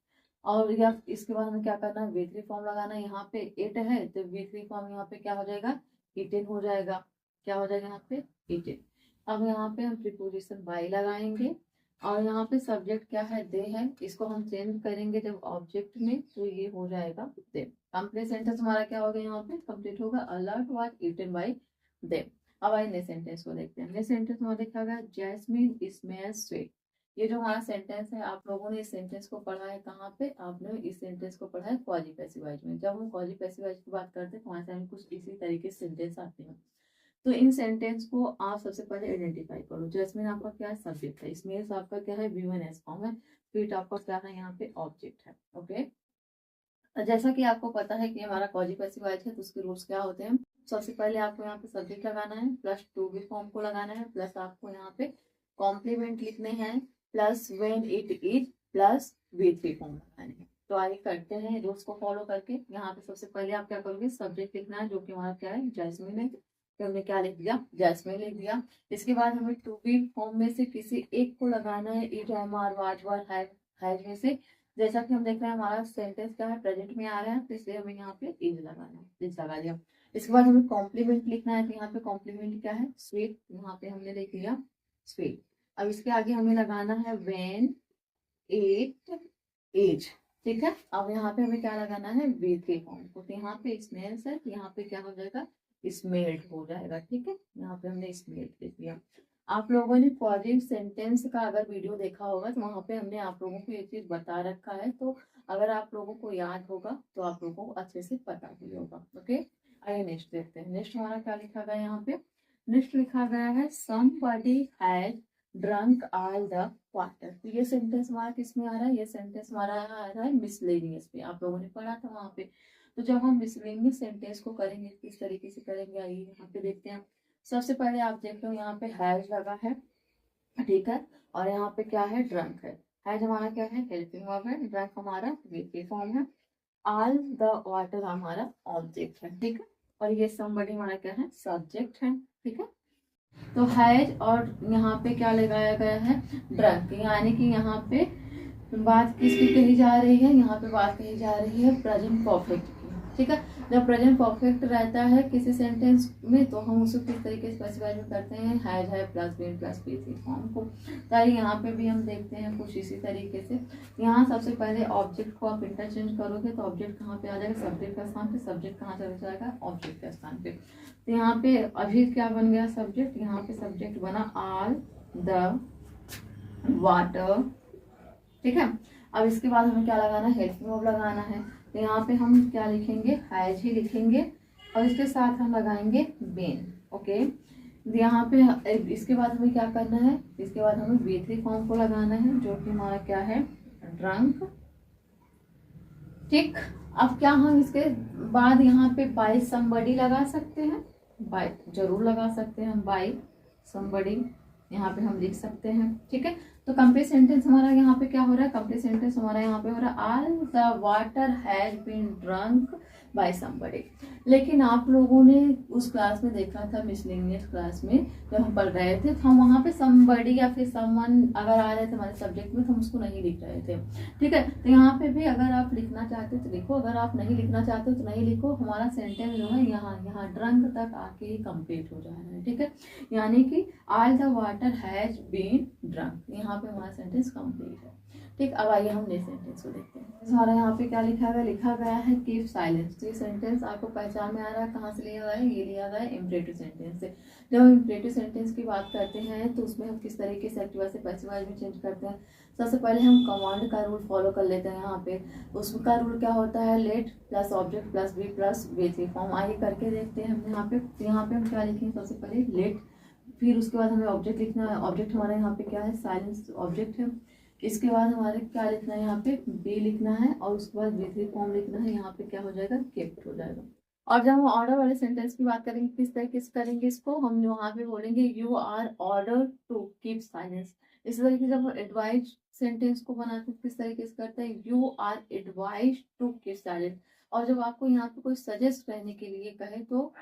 और या इसके बाद हमें क्या करना है, V3 फॉर्म लगाना है। यहाँ पे इट है तो V3 फॉर्म यहाँ पे क्या हो जाएगा, इटिन हो जाएगा। क्या हो जाएगा यहाँ पे ईटेन। अब यहाँ पे हम प्रीपोजिशन बाय लगाएंगे और यहाँ पे सब्जेक्ट क्या है दे है, इसको हम चेंज करेंगे जब ऑब्जेक्ट में, तो ये हो जाएगा दे। कंप्लीट सेंटेंस हमारा क्या होगा यहाँ पे कंप्लीट होगा, अलर्ट वाज ईटन बाय दे। अब आइए नेक्स्ट सेंटेंस को देखते हैं। नेक्स्ट सेंटेंस में देखा गया जैस्मिन स्मेल्स स्वीट। ये जो हमारा सेंटेंस है, आप लोगों ने इस सेंटेंस को पढ़ा है कहाँ पे, आपने इस सेंटेंस को पढ़ा है क्वाजी पैसिव वॉइस में। जब हम क्वाजी पैसिव वॉइस की बात करते हैं तो हमारे सामने कुछ इसी तरीके से सेंटेंस आते हैं। तो इन सेंटेंस को आप सबसे पहले आइडेंटिफाई करो। जैस्मिन आपका क्या है सब्जेक्ट है, स्मेल्स आपका क्या है V1S फॉर्म है, स्वीट आपका क्या है यहाँ पे ऑब्जेक्ट है। ओके, जैसा कि आपको पता है कि हमारा क्वाजी पैसिव वॉइस है तो उसके रूल्स क्या होते हैं। सबसे पहले आपको यहाँ पे सब्जेक्ट लगाना है, प्लस टू बी फॉर्म को लगाना है, प्लस आपको यहाँ पे कॉम्प्लीमेंट लिखने हैं, plus when it is, plus V3 form लगाने हैं। तो आगे करते हैं रूल्स को फॉलो करके। यहाँ पे सबसे पहले आप क्या करोगे, सब्जेक्ट लिखना है जो कि हमारा क्या है जैस्मिन है, तो हमने क्या लिख दिया जैस्मिन लिख दिया। इसके बाद हमें टू बी फॉर्म में से किसी एक को लगाना है, is am are was were has में से। जैसा कि हम देख रहे हैं हमारा सेंटेंस क्या है प्रेजेंट में आ रहा है, तो इसलिए हमें यहाँ पे इज लगाना है, इज लगा दिया। इसके बाद हमें कॉम्प्लीमेंट लिखना है, तो यहाँ पे कॉम्प्लीमेंट क्या है स्वीट, यहाँ पे हमने लिख दिया स्वीट। अब इसके आगे हमें लगाना है व्हेन इट इज, ठीक है। अब यहाँ पे हमें क्या लगाना है V3 फॉर्म को, तो यहाँ पे स्मेल्स है, तो यहाँ पे क्या हो जाएगा स्मेल्ड हो जाएगा, ठीक है। यहाँ पे हमने स्मेल्ड लिख दिया। आप लोगों ने पॉजिटिव सेंटेंस का अगर वीडियो देखा होगा तो वहां पे हमने आप लोगों को ये चीज बता रखा है, तो अगर आप लोगों को याद होगा तो आप लोगों को अच्छे से पता भी होगा। ओके, आइए नेक्स्ट देखते हैं। नेक्स्ट हमारा क्या लिखा गया यहाँ पे, नेक्स्ट लिखा गया है somebody has drunk all the water। तो ये सेंटेंस हमारा किस में आ रहा है, ये सेंटेंस हमारा आ रहा है मिसलेनियस में, आप लोगों ने पढ़ा था वहां पे। तो जब हम मिसलेनियस सेंटेंस को करेंगे किस तरीके से करेंगे, आइए यहाँ पे देखते हैं। सबसे पहले आप देख लो यहाँ पे हैज लगा है, ठीक है, और यहाँ पे क्या है ड्रंक है। हैज हमारा क्या है हेल्पिंग वर्ब है, ड्रंक हमारा V3 फॉर्म है, ऑल द वाटर हमारा ऑब्जेक्ट है, ठीक है, और ये somebody हमारा क्या है सब्जेक्ट है, ठीक है। तो हैज और यहाँ पे क्या लगाया गया है ड्रंक, यानी कि यहाँ पे बात किसकी कही जा रही है, यहाँ पे बात कही जा रही है प्रेजेंट परफेक्ट की, ठीक है। जब प्रेजेंट परफेक्ट रहता है किसी सेंटेंस में तो हम उसको किस तरीके से स्पेसिफाई करते हैं, हैज है plus been plus V3 form को। ताकि यहाँ पे भी हम देखते हैं कुछ इसी तरीके से। यहाँ सबसे पहले ऑब्जेक्ट को आप इंटरचेंज करोगे तो ऑब्जेक्ट कहाँ पे आ जाएगा सब्जेक्ट का स्थान पे, सब्जेक्ट कहाँ चला जाएगा ऑब्जेक्ट के स्थान पे। तो यहाँ पे अभी क्या बन गया सब्जेक्ट, यहाँ पे सब्जेक्ट बना ऑल द वाटर, ठीक है। अब इसके बाद हमें क्या लगाना है हेल्पिंग वर्ब लगाना है, तो यहाँ पे हम क्या लिखेंगे हैज ही लिखेंगे और इसके साथ हम लगाएंगे बीन। ओके, यहाँ पे इसके बाद हमें क्या करना है, इसके बाद हमें V3 फॉर्म को लगाना है जो कि हमारा क्या है ड्रंक, ठीक। अब क्या हम इसके बाद यहाँ पे बाय समबडी लगा सकते हैं, बाय जरूर लगा सकते हैं हम, बाय समबडी यहाँ पे हम लिख सकते हैं, ठीक है। तो कंप्लीट सेंटेंस हमारा यहाँ पे क्या हो रहा है, कंप्लीट सेंटेंस हमारा यहाँ पे हो रहा है all the water has been drunk by somebody. लेकिन आप लोगों ने उस क्लास में देखा था मिसलेनियस क्लास में जब हम पढ़ रहे थे, तो हम वहाँ पे समबडी या फिर समवन अगर आ रहे थे हमारे सब्जेक्ट में तो हम उसको नहीं लिख रहे थे, ठीक है। तो यहाँ पे भी अगर आप लिखना चाहते हो तो लिखो, अगर आप नहीं लिखना चाहते हो तो नहीं लिखो। हमारा सेंटेंस जो है यहाँ ड्रंक तक आके ही कंप्लीट हो जा रहा है, ठीक है। यानी कि all the water has been drunk, यहाँ पे हमारा सेंटेंस कंप्लीट है, ठीक। अब आइए हम नेक्स्ट सेंटेंस को देखते हैं। हमारा यहाँ पे क्या लिखा गया है कीप साइलेंस। तो ये सेंटेंस आपको पहचान में आ रहा है कहाँ से लिया गया है, ये लिया गया है इम्परेटिव सेंटेंस से। जब हम इम्परेटिव सेंटेंस की बात करते हैं तो उसमें हम किस तरीके से एक्टिव से पैसिव वॉइस में चेंज करते हैं। सबसे पहले हम कमांड का रूल फॉलो कर लेते हैं। यहाँ पे उसका रूल क्या होता है let plus object plus be plus V3 form. आइए करके देखते हैं हम यहाँ पे हम क्या लिखेंगे, सबसे पहले लेट, फिर उसके बाद हमें ऑब्जेक्ट लिखना है। ऑब्जेक्ट हमारे यहाँ पे क्या है साइलेंस ऑब्जेक्ट है। इसके बाद हमारे क्या लिखना है, यहाँ पे बी लिखना है और उसके बाद V3 फॉर्म लिखना है। यहाँ पे क्या हो जाएगा केप्ट हो जाएगा। और जब हम ऑर्डर वाले सेंटेंस की बात करेंगे किस तरीके से करेंगे इसको, हम वहाँ पे बोलेंगे you are order to keep silence. इस तरीके से जब हम एडवाइज सेंटेंस को बनाते हैं किस तरीके से करते हैं, you are advise to keep silence. और जब आपको यहाँ पे कोई सजेस्ट करने के लिए कहे तो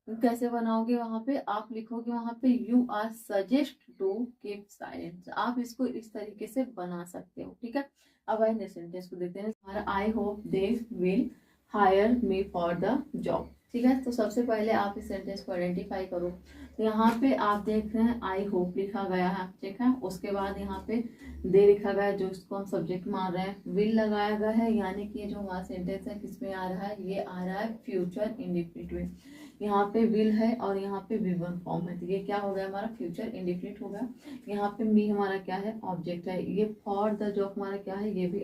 कैसे बनाओगे, वहां पे आप लिखोगे वहां पे you are suggest to keep silence. आप इसको इस तरीके से बना सकते हो, ठीक है। अब आइए नेक्स्ट सेंटेंस को देखते हैं। हमारा I hope they will hire me for the job. ठीक है। तो सबसे पहले आप इस सेंटेंस को आइडेंटिफाई करो। तो यहाँ पे आप देख रहे हैं आई होप लिखा गया है, ठीक है। उसके बाद यहाँ पे दे लिखा गया है, जो इसको हम सब्जेक्ट मान रहे हैं। विल लगाया गया है, यानी कि ये जो हमारा सेंटेंस है किसमें आ रहा है, ये आ रहा है फ्यूचर इंडेफिनिट में। यहाँ पे विल है और यहाँ पे V1 फॉर्म है, तो ये क्या हो गया हमारा फ्यूचर इंडेफिनिट हो गया। यहाँ पे मी हमारा क्या है, ऑब्जेक्ट है। ये फॉर द जो हमारा क्या है, ये भी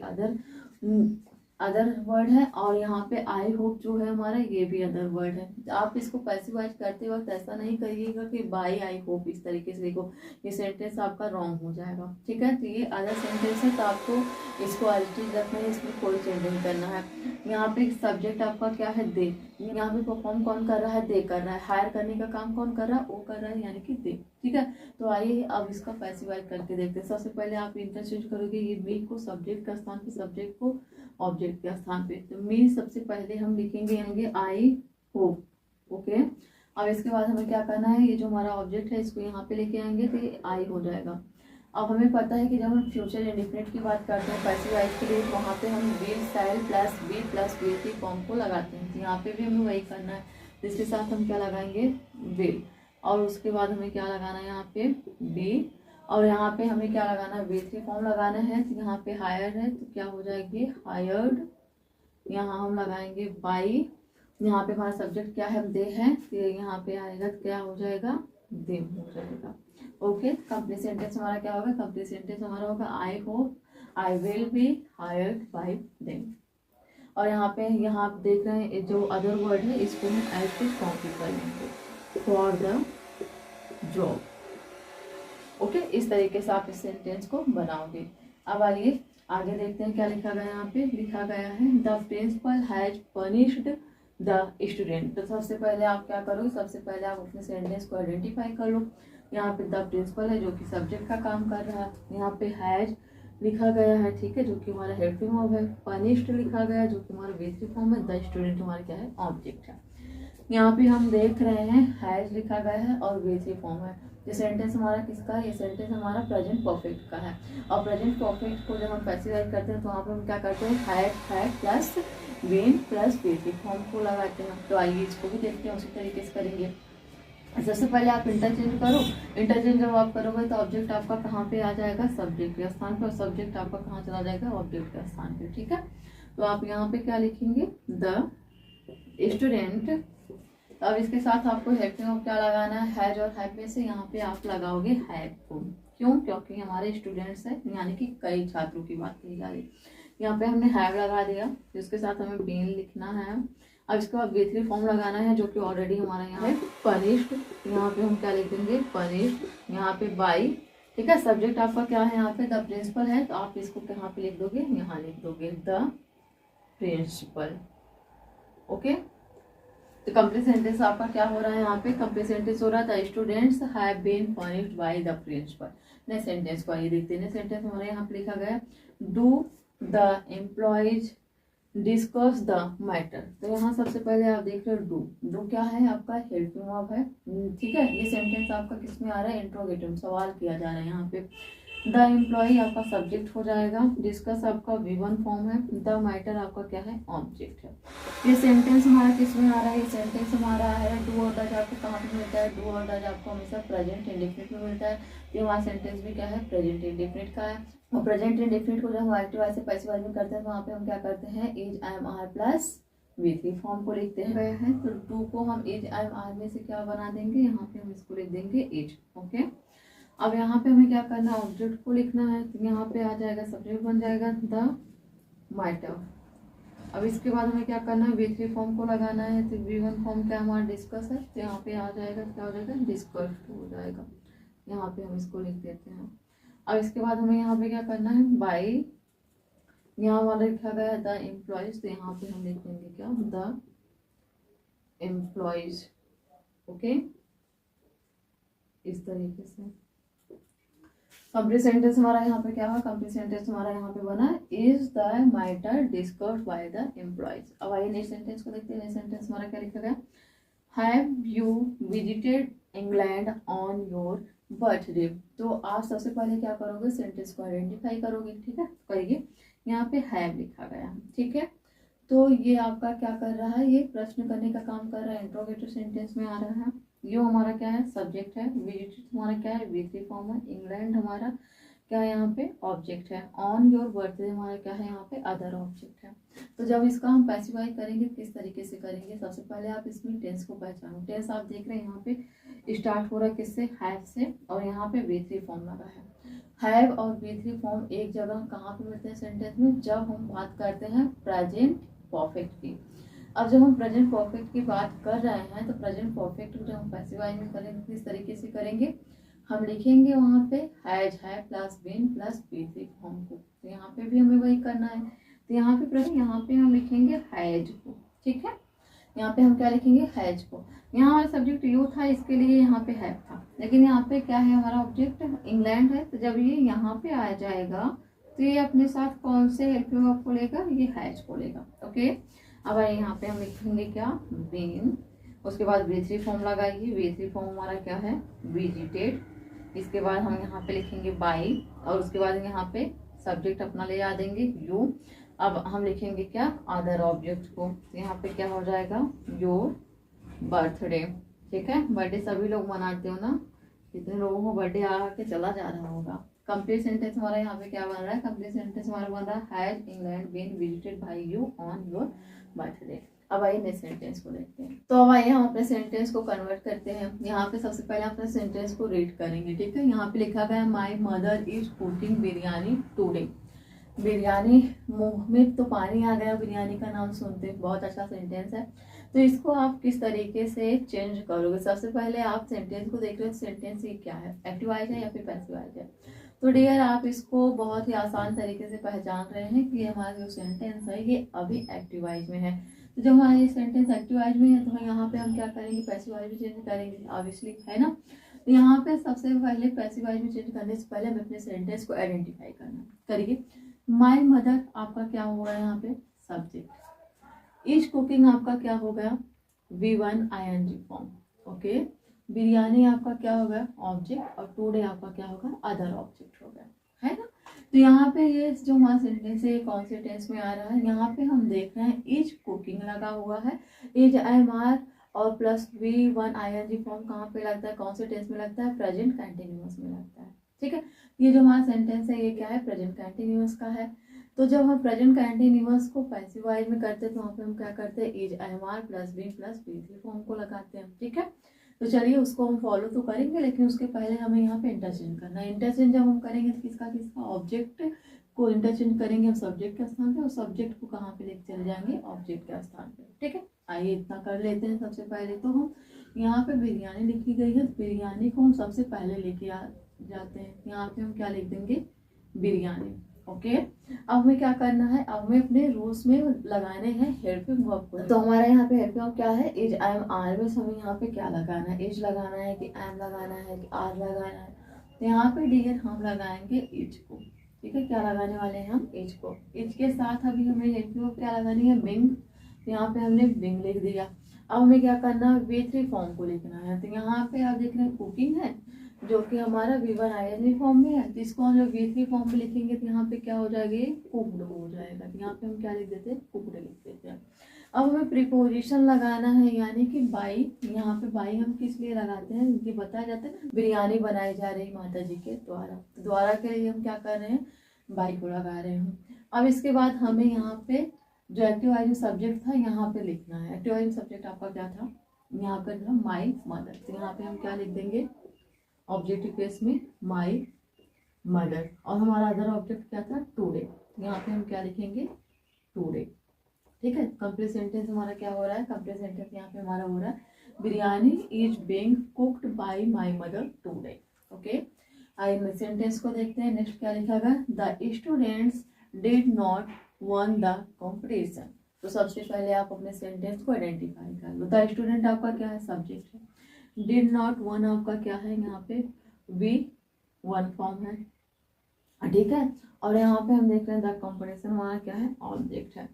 अदर वर्ड है। और यहाँ पे आई होप जो है हमारा, ये भी अदर वर्ड है। आप इसको पैसिवाइज करते वक्त ऐसा नहीं करिएगा कि बाई आई होप इस तरीके से देखो, ये सेंटेंस आपका रॉन्ग हो जाएगा, ठीक है। तो ये अदर सेंटेंस है, तो आपको इसको एज रखना है, इसमें कोई चेंज नहीं करना है। यहाँ पे सब्जेक्ट आपका क्या है, दे। यहाँ पे परफॉर्म कौन कर रहा है, दे कर रहा है। हायर करने का काम कौन कर रहा है, वो कर रहा है, यानी कि दे, ठीक है। तो आइए अब इसका पैसिवाइज करके देखते हैं। सबसे पहले आप इंटरचेंज करोगे ये मी को सब्जेक्ट का स्थान पे, सब्जेक्ट को ऑब्जेक्ट के स्थान पे। तो मी सबसे पहले हम लिखेंगे यानी आई होप, ओके। अब इसके बाद हमें क्या करना है, ये जो हमारा ऑब्जेक्ट है इसको यहाँ पे लेके आएंगे तो ये आई हो जाएगा। अब हमें पता है कि जब हम फ्यूचर इंडेफिनिट की बात करते हैं पैसिवाइज के लिए, तो वहाँ पे हम will shall plus be plus V की फॉर्म को लगाते हैं। तो यहाँ पे भी हमें वही करना है, जिसके साथ हम क्या लगाएंगे, विल। और उसके बाद हमें क्या लगाना है यहाँ पे, बी। और यहाँ पे हमें क्या लगाना है, V3 फॉर्म लगाना है। तो यहाँ पे हायर है तो क्या हो जाएगी, हायर्ड। यहाँ हम लगाएंगे बाई। यहाँ पे हमारा सब्जेक्ट क्या है, दे है, तो यहाँ पे आएगा तो क्या हो जाएगा, देम हो जाएगा, ओके। कंप्लीट सेंटेंस हमारा क्या होगा, कंप्लीट सेंटेंस हमारा होगा I hope I will be hired by them. और यहाँ आप देख रहे हैं जो अदर वर्ड है इसको हम एज के कॉपी कर लेंगे, फॉर द जॉब, ओके। इस तरीके से आप इस सेंटेंस को बनाओगे। अब आइए आगे देखते हैं क्या लिखा गया है। यहाँ पे लिखा गया है the principal has punished the student. तो सबसे पहले आप क्या करोगे, सबसे पहले आप अपने सेंटेंस को आइडेंटिफाई कर लो। यहाँ पे द प्रिंसिपल है जो कि सब्जेक्ट का काम कर रहा है। यहाँ पे हैज लिखा गया है, ठीक है, जो कि हमारा हेल्पिंग वर्ब है। पनिश्ड लिखा गया जो कि हमारा V3 फॉर्म है। द स्टूडेंट हमारा क्या है, ऑब्जेक्ट है। यहाँ पे हम देख रहे हैं हैज लिखा गया है और V3 फॉर्म है। ये सेंटेंस हमारा किसका है, ये सेंटेंस हमारा प्रेजेंट परफेक्ट का है। और प्रेजेंट परफेक्ट को जब हम पैसिवाइज करते हैं तो वहाँ पे हम क्या करते हैं, had plus been plus V3 form को लगाते हैं। तो आइए इसको भी देखते हैं, उसी तरीके से करेंगे। सबसे पहले आप इंटरचेंज करो। इंटरचेंज जब आप करोगे तो ऑब्जेक्ट आपका कहाँ पे आ जाएगा, सब्जेक्ट के स्थान पे, और सब्जेक्ट आपका कहाँ चला जाएगा, ऑब्जेक्ट के स्थान पे, ठीक है। तो आप यहाँ पे क्या लिखेंगे, द स्टूडेंट। अब इसके साथ आपको हेल्पिंग वर्ब क्या लगाना है, हैज और हैव में से यहाँ पे आप लगाओगे हैव को। क्यों, क्योंकि हमारे स्टूडेंट्स है, यानी कि कई छात्रों की बात कही जा रही है। यहाँ पे हमने हैव लगा दिया, जिसके साथ हमें बीन लिखना है। अब इसके बाद V3 फॉर्म लगाना है, जो कि ऑलरेडी हमारा यहाँ है पनिश्ड। यहाँ पे हम क्या लिख देंगे, पनिश्ड। यहाँ पे बाई, ठीक है। सब्जेक्ट आपका क्या है, यहाँ पे द प्रिंसिपल है, तो आप इसको कहाँ पे लिख दोगे, यहाँ लिख दोगे द प्रिंसिपल, ओके। तो कंप्लीट सेंटेंस आपका क्या हो रहा है, यहाँ पे कंप्लीट सेंटेंस हो रहा है the students have been punished by the principal. Next sentence को आइए देखते हैं। नेक्स्ट सेंटेंस हमारे यहाँ पे लिखा गया do the employees discuss the matter. तो यहाँ सबसे पहले आप देख रहे हो डू क्या है, आपका हेल्पिंग वर्ब है, ठीक है। ये सेंटेंस आपका किसमें आ रहा है, इंट्रोगेटिव, सवाल किया जा रहा है। यहाँ पे द एम्प्लॉय आपका सब्जेक्ट हो जाएगा, डिस्कस आपका V1 फॉर्म है, द मैटर आपका क्या है, ऑब्जेक्ट है। ये सेंटेंस हमारा किसमें आ रहा है, ये सेंटेंस हमारा है डू और डज आपको कहाँ पे मिलता है, डू और डज आपको हमेशा प्रेजेंट इंडेफिनिट में मिलता है। ये हमारा सेंटेंस भी क्या है, प्रेजेंट इंडेफिनिट का है। और प्रेजेंट इंडेफिनिट को जब हम एक्टिव वॉइस से पैसिव वॉइस में करते हैं तो वहाँ पे हम क्या करते हैं, is I M R plus V3 form को लिखते हैं। तो डू को हम इज आई एम आर में से क्या बना देंगे, यहाँ पे हम इसको लिख देंगे इज, ओके। अब यहाँ पे हमें क्या करना है, ऑब्जेक्ट को लिखना है। तो यहाँ पे आ जाएगा, सब्जेक्ट बन जाएगा द मैटर। अब इसके बाद हमें क्या करना है, V3 फॉर्म को लगाना है। तो V1 फॉर्म क्या हमारा डिस्कस है, तो यहाँ पे आ जाएगा, क्या हो जाएगा, डिस्कस्ड हो जाएगा। यहाँ पे हम इसको लिख देते हैं। अब इसके बाद हमें यहाँ पे क्या करना है, बाई, यहाँ वाला लिखा गया है द एम्प्लॉयज, तो यहाँ पे हम लिख देंगे क्या, द एम्प्लॉयज, ओके। इस तरीके से कंप्लीट सेंटेंस हमारा यहाँ पे क्या हुआ, कंप्लीट सेंटेंस हमारा यहाँ पे बना is the matter discussed by the employees. अब आइए नेक्स्ट सेंटेंस को देखते हैं। नेक्स्ट सेंटेंस हमारा क्या लिखा गया, have you visited England on your birthday. तो आप सबसे पहले क्या करोगे, सेंटेंस को आइडेंटिफाई करोगे, ठीक है, करिए। यहाँ पे हैव लिखा गया, ठीक है। तो ये आपका क्या कर रहा है, ये प्रश्न करने का काम कर रहा है, इंट्रोगेटिव सेंटेंस में आ रहा है। यो हमारा क्या है, सब्जेक्ट है। विजिटेड हमारा क्या है, V3 फॉर्म है। इंग्लैंड हमारा क्या है, यहाँ पे ऑब्जेक्ट है। ऑन योर बर्थडे हमारा क्या है, यहाँ पे अदर ऑब्जेक्ट है। तो जब इसका हम पैसिफाई करेंगे किस तरीके से करेंगे, सबसे पहले आप इसमें टेंस को पहचानो। टेंस आप देख रहे हैं यहाँ पे स्टार्ट हो रहा है किससे, हैव से, और यहाँ पे V3 फॉर्म लगा है। हैव और V3 फॉर्म एक जगह कहाँ पे मिलते हैं सेंटेंस में, जब हम बात करते हैं प्रेजेंट परफेक्ट की। अब जब हम प्रेजेंट परफेक्ट की बात कर रहे हैं तो प्रेजेंट परफेक्ट को जब हम पैसिवाई में करेंगे किस तरीके से करेंगे, हम लिखेंगे वहाँ पे हैज है plus been plus V3 form को। तो यहाँ पे भी हमें वही करना है। तो यहाँ पे हम लिखेंगे हैज को, ठीक है। यहाँ पे हम क्या लिखेंगे, हैज को। यहाँ हमारा सब्जेक्ट यू था, इसके लिए यहाँ पे हैव था, लेकिन यहाँ पे क्या है, हमारा ऑब्जेक्ट इंग्लैंड है। तो जब ये यहाँ पे आ जाएगा तो ये अपने साथ कौन से हेल्पिंग वर्ब को लेगा, ये हैज को लेगा। ओके, अब यहाँ पे हम लिखेंगे क्या, बीन, उसके बाद V3 फॉर्म लगाइए। V3 फॉर्म हमारा क्या है, विजिटेड। इसके बाद हम यहाँ पे लिखेंगे बाई, और उसके बाद यहाँ पे सब्जेक्ट अपना ले आ देंगे यू। अब हम लिखेंगे क्या, अदर ऑब्जेक्ट को। यहाँ पे क्या हो जाएगा, योर बर्थडे, ठीक है। बर्थडे सभी लोग मनाते हो ना, कितने लोगों को बर्थडे आके चला जा रहा होगा। कंप्लीट सेंटेंस हमारा यहाँ पे क्या बन रहा है, कंप्लीट सेंटेंस हमारा बन रहा है has England been visited by you on your birthday. अब आइए नेक्स्ट सेंटेंस को देखते हैं। तो अब आइए हम अपने सेंटेंस को कन्वर्ट करते हैं। यहाँ पे सबसे पहले अपने सेंटेंस को रीड करेंगे, ठीक है। यहाँ पे लिखा गया है my mother is cooking biryani today. Biryani, मुंह में तो पानी आ गया बिरयानी का नाम सुनते, बहुत अच्छा सेंटेंस है। तो इसको आप किस तरीके से चेंज करोगे, सबसे पहले आप सेंटेंस को देख रहे हो, सेंटेंस ये क्या है, एक्टिव वॉइस है या फिर पैसिव वॉइस है। तो डियर आप इसको बहुत ही आसान तरीके से पहचान रहे हैं कि हमारा जो सेंटेंस है ये अभी एक्टिव वॉइस में है। तो जब हमारा ये सेंटेंस एक्टिव वॉइस में है तो यहाँ पे हम क्या करेंगे, पैसिव वॉइस में चेंज करेंगे, ऑब्वियसली, है ना। तो यहाँ पे सबसे पहले पैसिव वॉइस में चेंज करने से पहले हमें अपने सेंटेंस को आइडेंटिफाई करना करिए। माई मदर आपका क्या होगा, यहाँ पे सब्जेक्ट। इज कुकिंग आपका क्या हो गया, V1 ING form, okay. Biryani आपका क्या होगा, ऑब्जेक्ट, और टुडे आपका क्या होगा, अदर ऑब्जेक्ट हो गया, है ना। तो यहाँ पे ये जो हमारा सेंटेंस है कौन से टेंस में आ रहा है, यहाँ पे हम देख रहे हैं इज कुकिंग लगा हुआ है, इज IMR और प्लस V1 ING फॉर्म कहाँ पे लगता है, कौन से टेंस में लगता है, प्रेजेंट कंटिन्यूअस में लगता है, ठीक है। ये जो हमारा सेंटेंस है ये क्या है, प्रेजेंट कंटिन्यूअस का है। तो जब हम प्रेजेंट कंटिन्यूअस को पैसिव वॉइस में करते हैं तो वहाँ पे हम क्या करते हैं, is IMR plus been plus V3 form को लगाते हैं, ठीक है। तो चलिए उसको हम फॉलो तो करेंगे, लेकिन उसके पहले हमें यहाँ पे इंटरचेंज करना है। इंटरचेंज जब हम करेंगे तो किसका ऑब्जेक्ट को इंटरचेंज करेंगे हम सब्जेक्ट के स्थान पे, और सब्जेक्ट को कहाँ पे लेके चले जाएंगे, ऑब्जेक्ट के स्थान पे, ठीक है। आइए इतना कर लेते हैं। सबसे पहले तो हम यहाँ पे बिरयानी लिखी गई है, बिरयानी को हम सबसे पहले लेके जाते हैं। यहाँ पे हम क्या लिख देंगे, बिरयानी, ओके। अब हमें क्या करना है, अब हमें अपने रूल्स में लगाने हैं हेल्पिंग वर्ब को। तो हमारे यहाँ पे हेल्पिंग वर्ब क्या है, इज IMR में हमें यहाँ पे क्या लगाना है, इज लगाना है कि एम लगाना है कि आर लगाना है। तो यहाँ पे डियर हम लगाएंगे इज को, ठीक है। क्या लगाने वाले हैं हम, इज को। इज के साथ अभी हमें हेल्पिंग वर्ब क्या लगानी है, बिंग। तो यहाँ पे हमने बिंग लिख दिया। अब हमें क्या करना है, V3 फॉर्म को लिखना है। तो यहाँ पे आप देख रहे हैं कुकिंग है जो कि हमारा V1 ING फॉर्म में है, जिसको हम जब V3 फॉर्म में लिखेंगे तो यहाँ पे क्या हो जाएगा, ये कुक्ड हो जाएगा। तो यहाँ पे हम क्या लिख देते हैं, कुक्ड लिख देते हैं। अब हमें प्रीपोजिशन लगाना है, यानी कि बाई। यहाँ पे बाई हम किस लिए लगाते हैं, ये बताया जाता है ना, बिरयानी बनाई जा रही माता जी के द्वारा, तो द्वारा के लिए हम क्या कर रहे हैं, बाई को लगा रहे हैं। अब इसके बाद हमें यहाँ पे जो एक्टिव वॉइस सब्जेक्ट था यहाँ पे लिखना है। एक्टिव वॉइस सब्जेक्ट आपका क्या था, यहाँ पे था माई मदर। तो यहाँ पे हम क्या लिख देंगे, ऑब्जेक्टिव केस में माई मदर, और हमारा अदर ऑब्जेक्ट क्या था, टुडे। यहाँ पे हम क्या लिखेंगे, टुडे, ठीक है। कंप्लीट सेंटेंस हमारा क्या हो रहा है, कंप्लीट सेंटेंस यहाँ पे हमारा हो रहा है biryani is being cooked bye my mother today, okay. आइए सेंटेंस को देखते हैं। नेक्स्ट क्या लिखा गया, the students did not one the competition. तो सबसे पहले आप अपने सेंटेंस को आइडेंटिफाई कर लो। द स्टूडेंट आपका क्या है, सब्जेक्ट है। डिड नॉट वन आपका क्या है, यहाँ पे V1 फॉर्म है, ठीक है। और यहाँ पे हम देख रहे हैं द कॉम्पिटिशन हमारा क्या है, ऑब्जेक्ट है।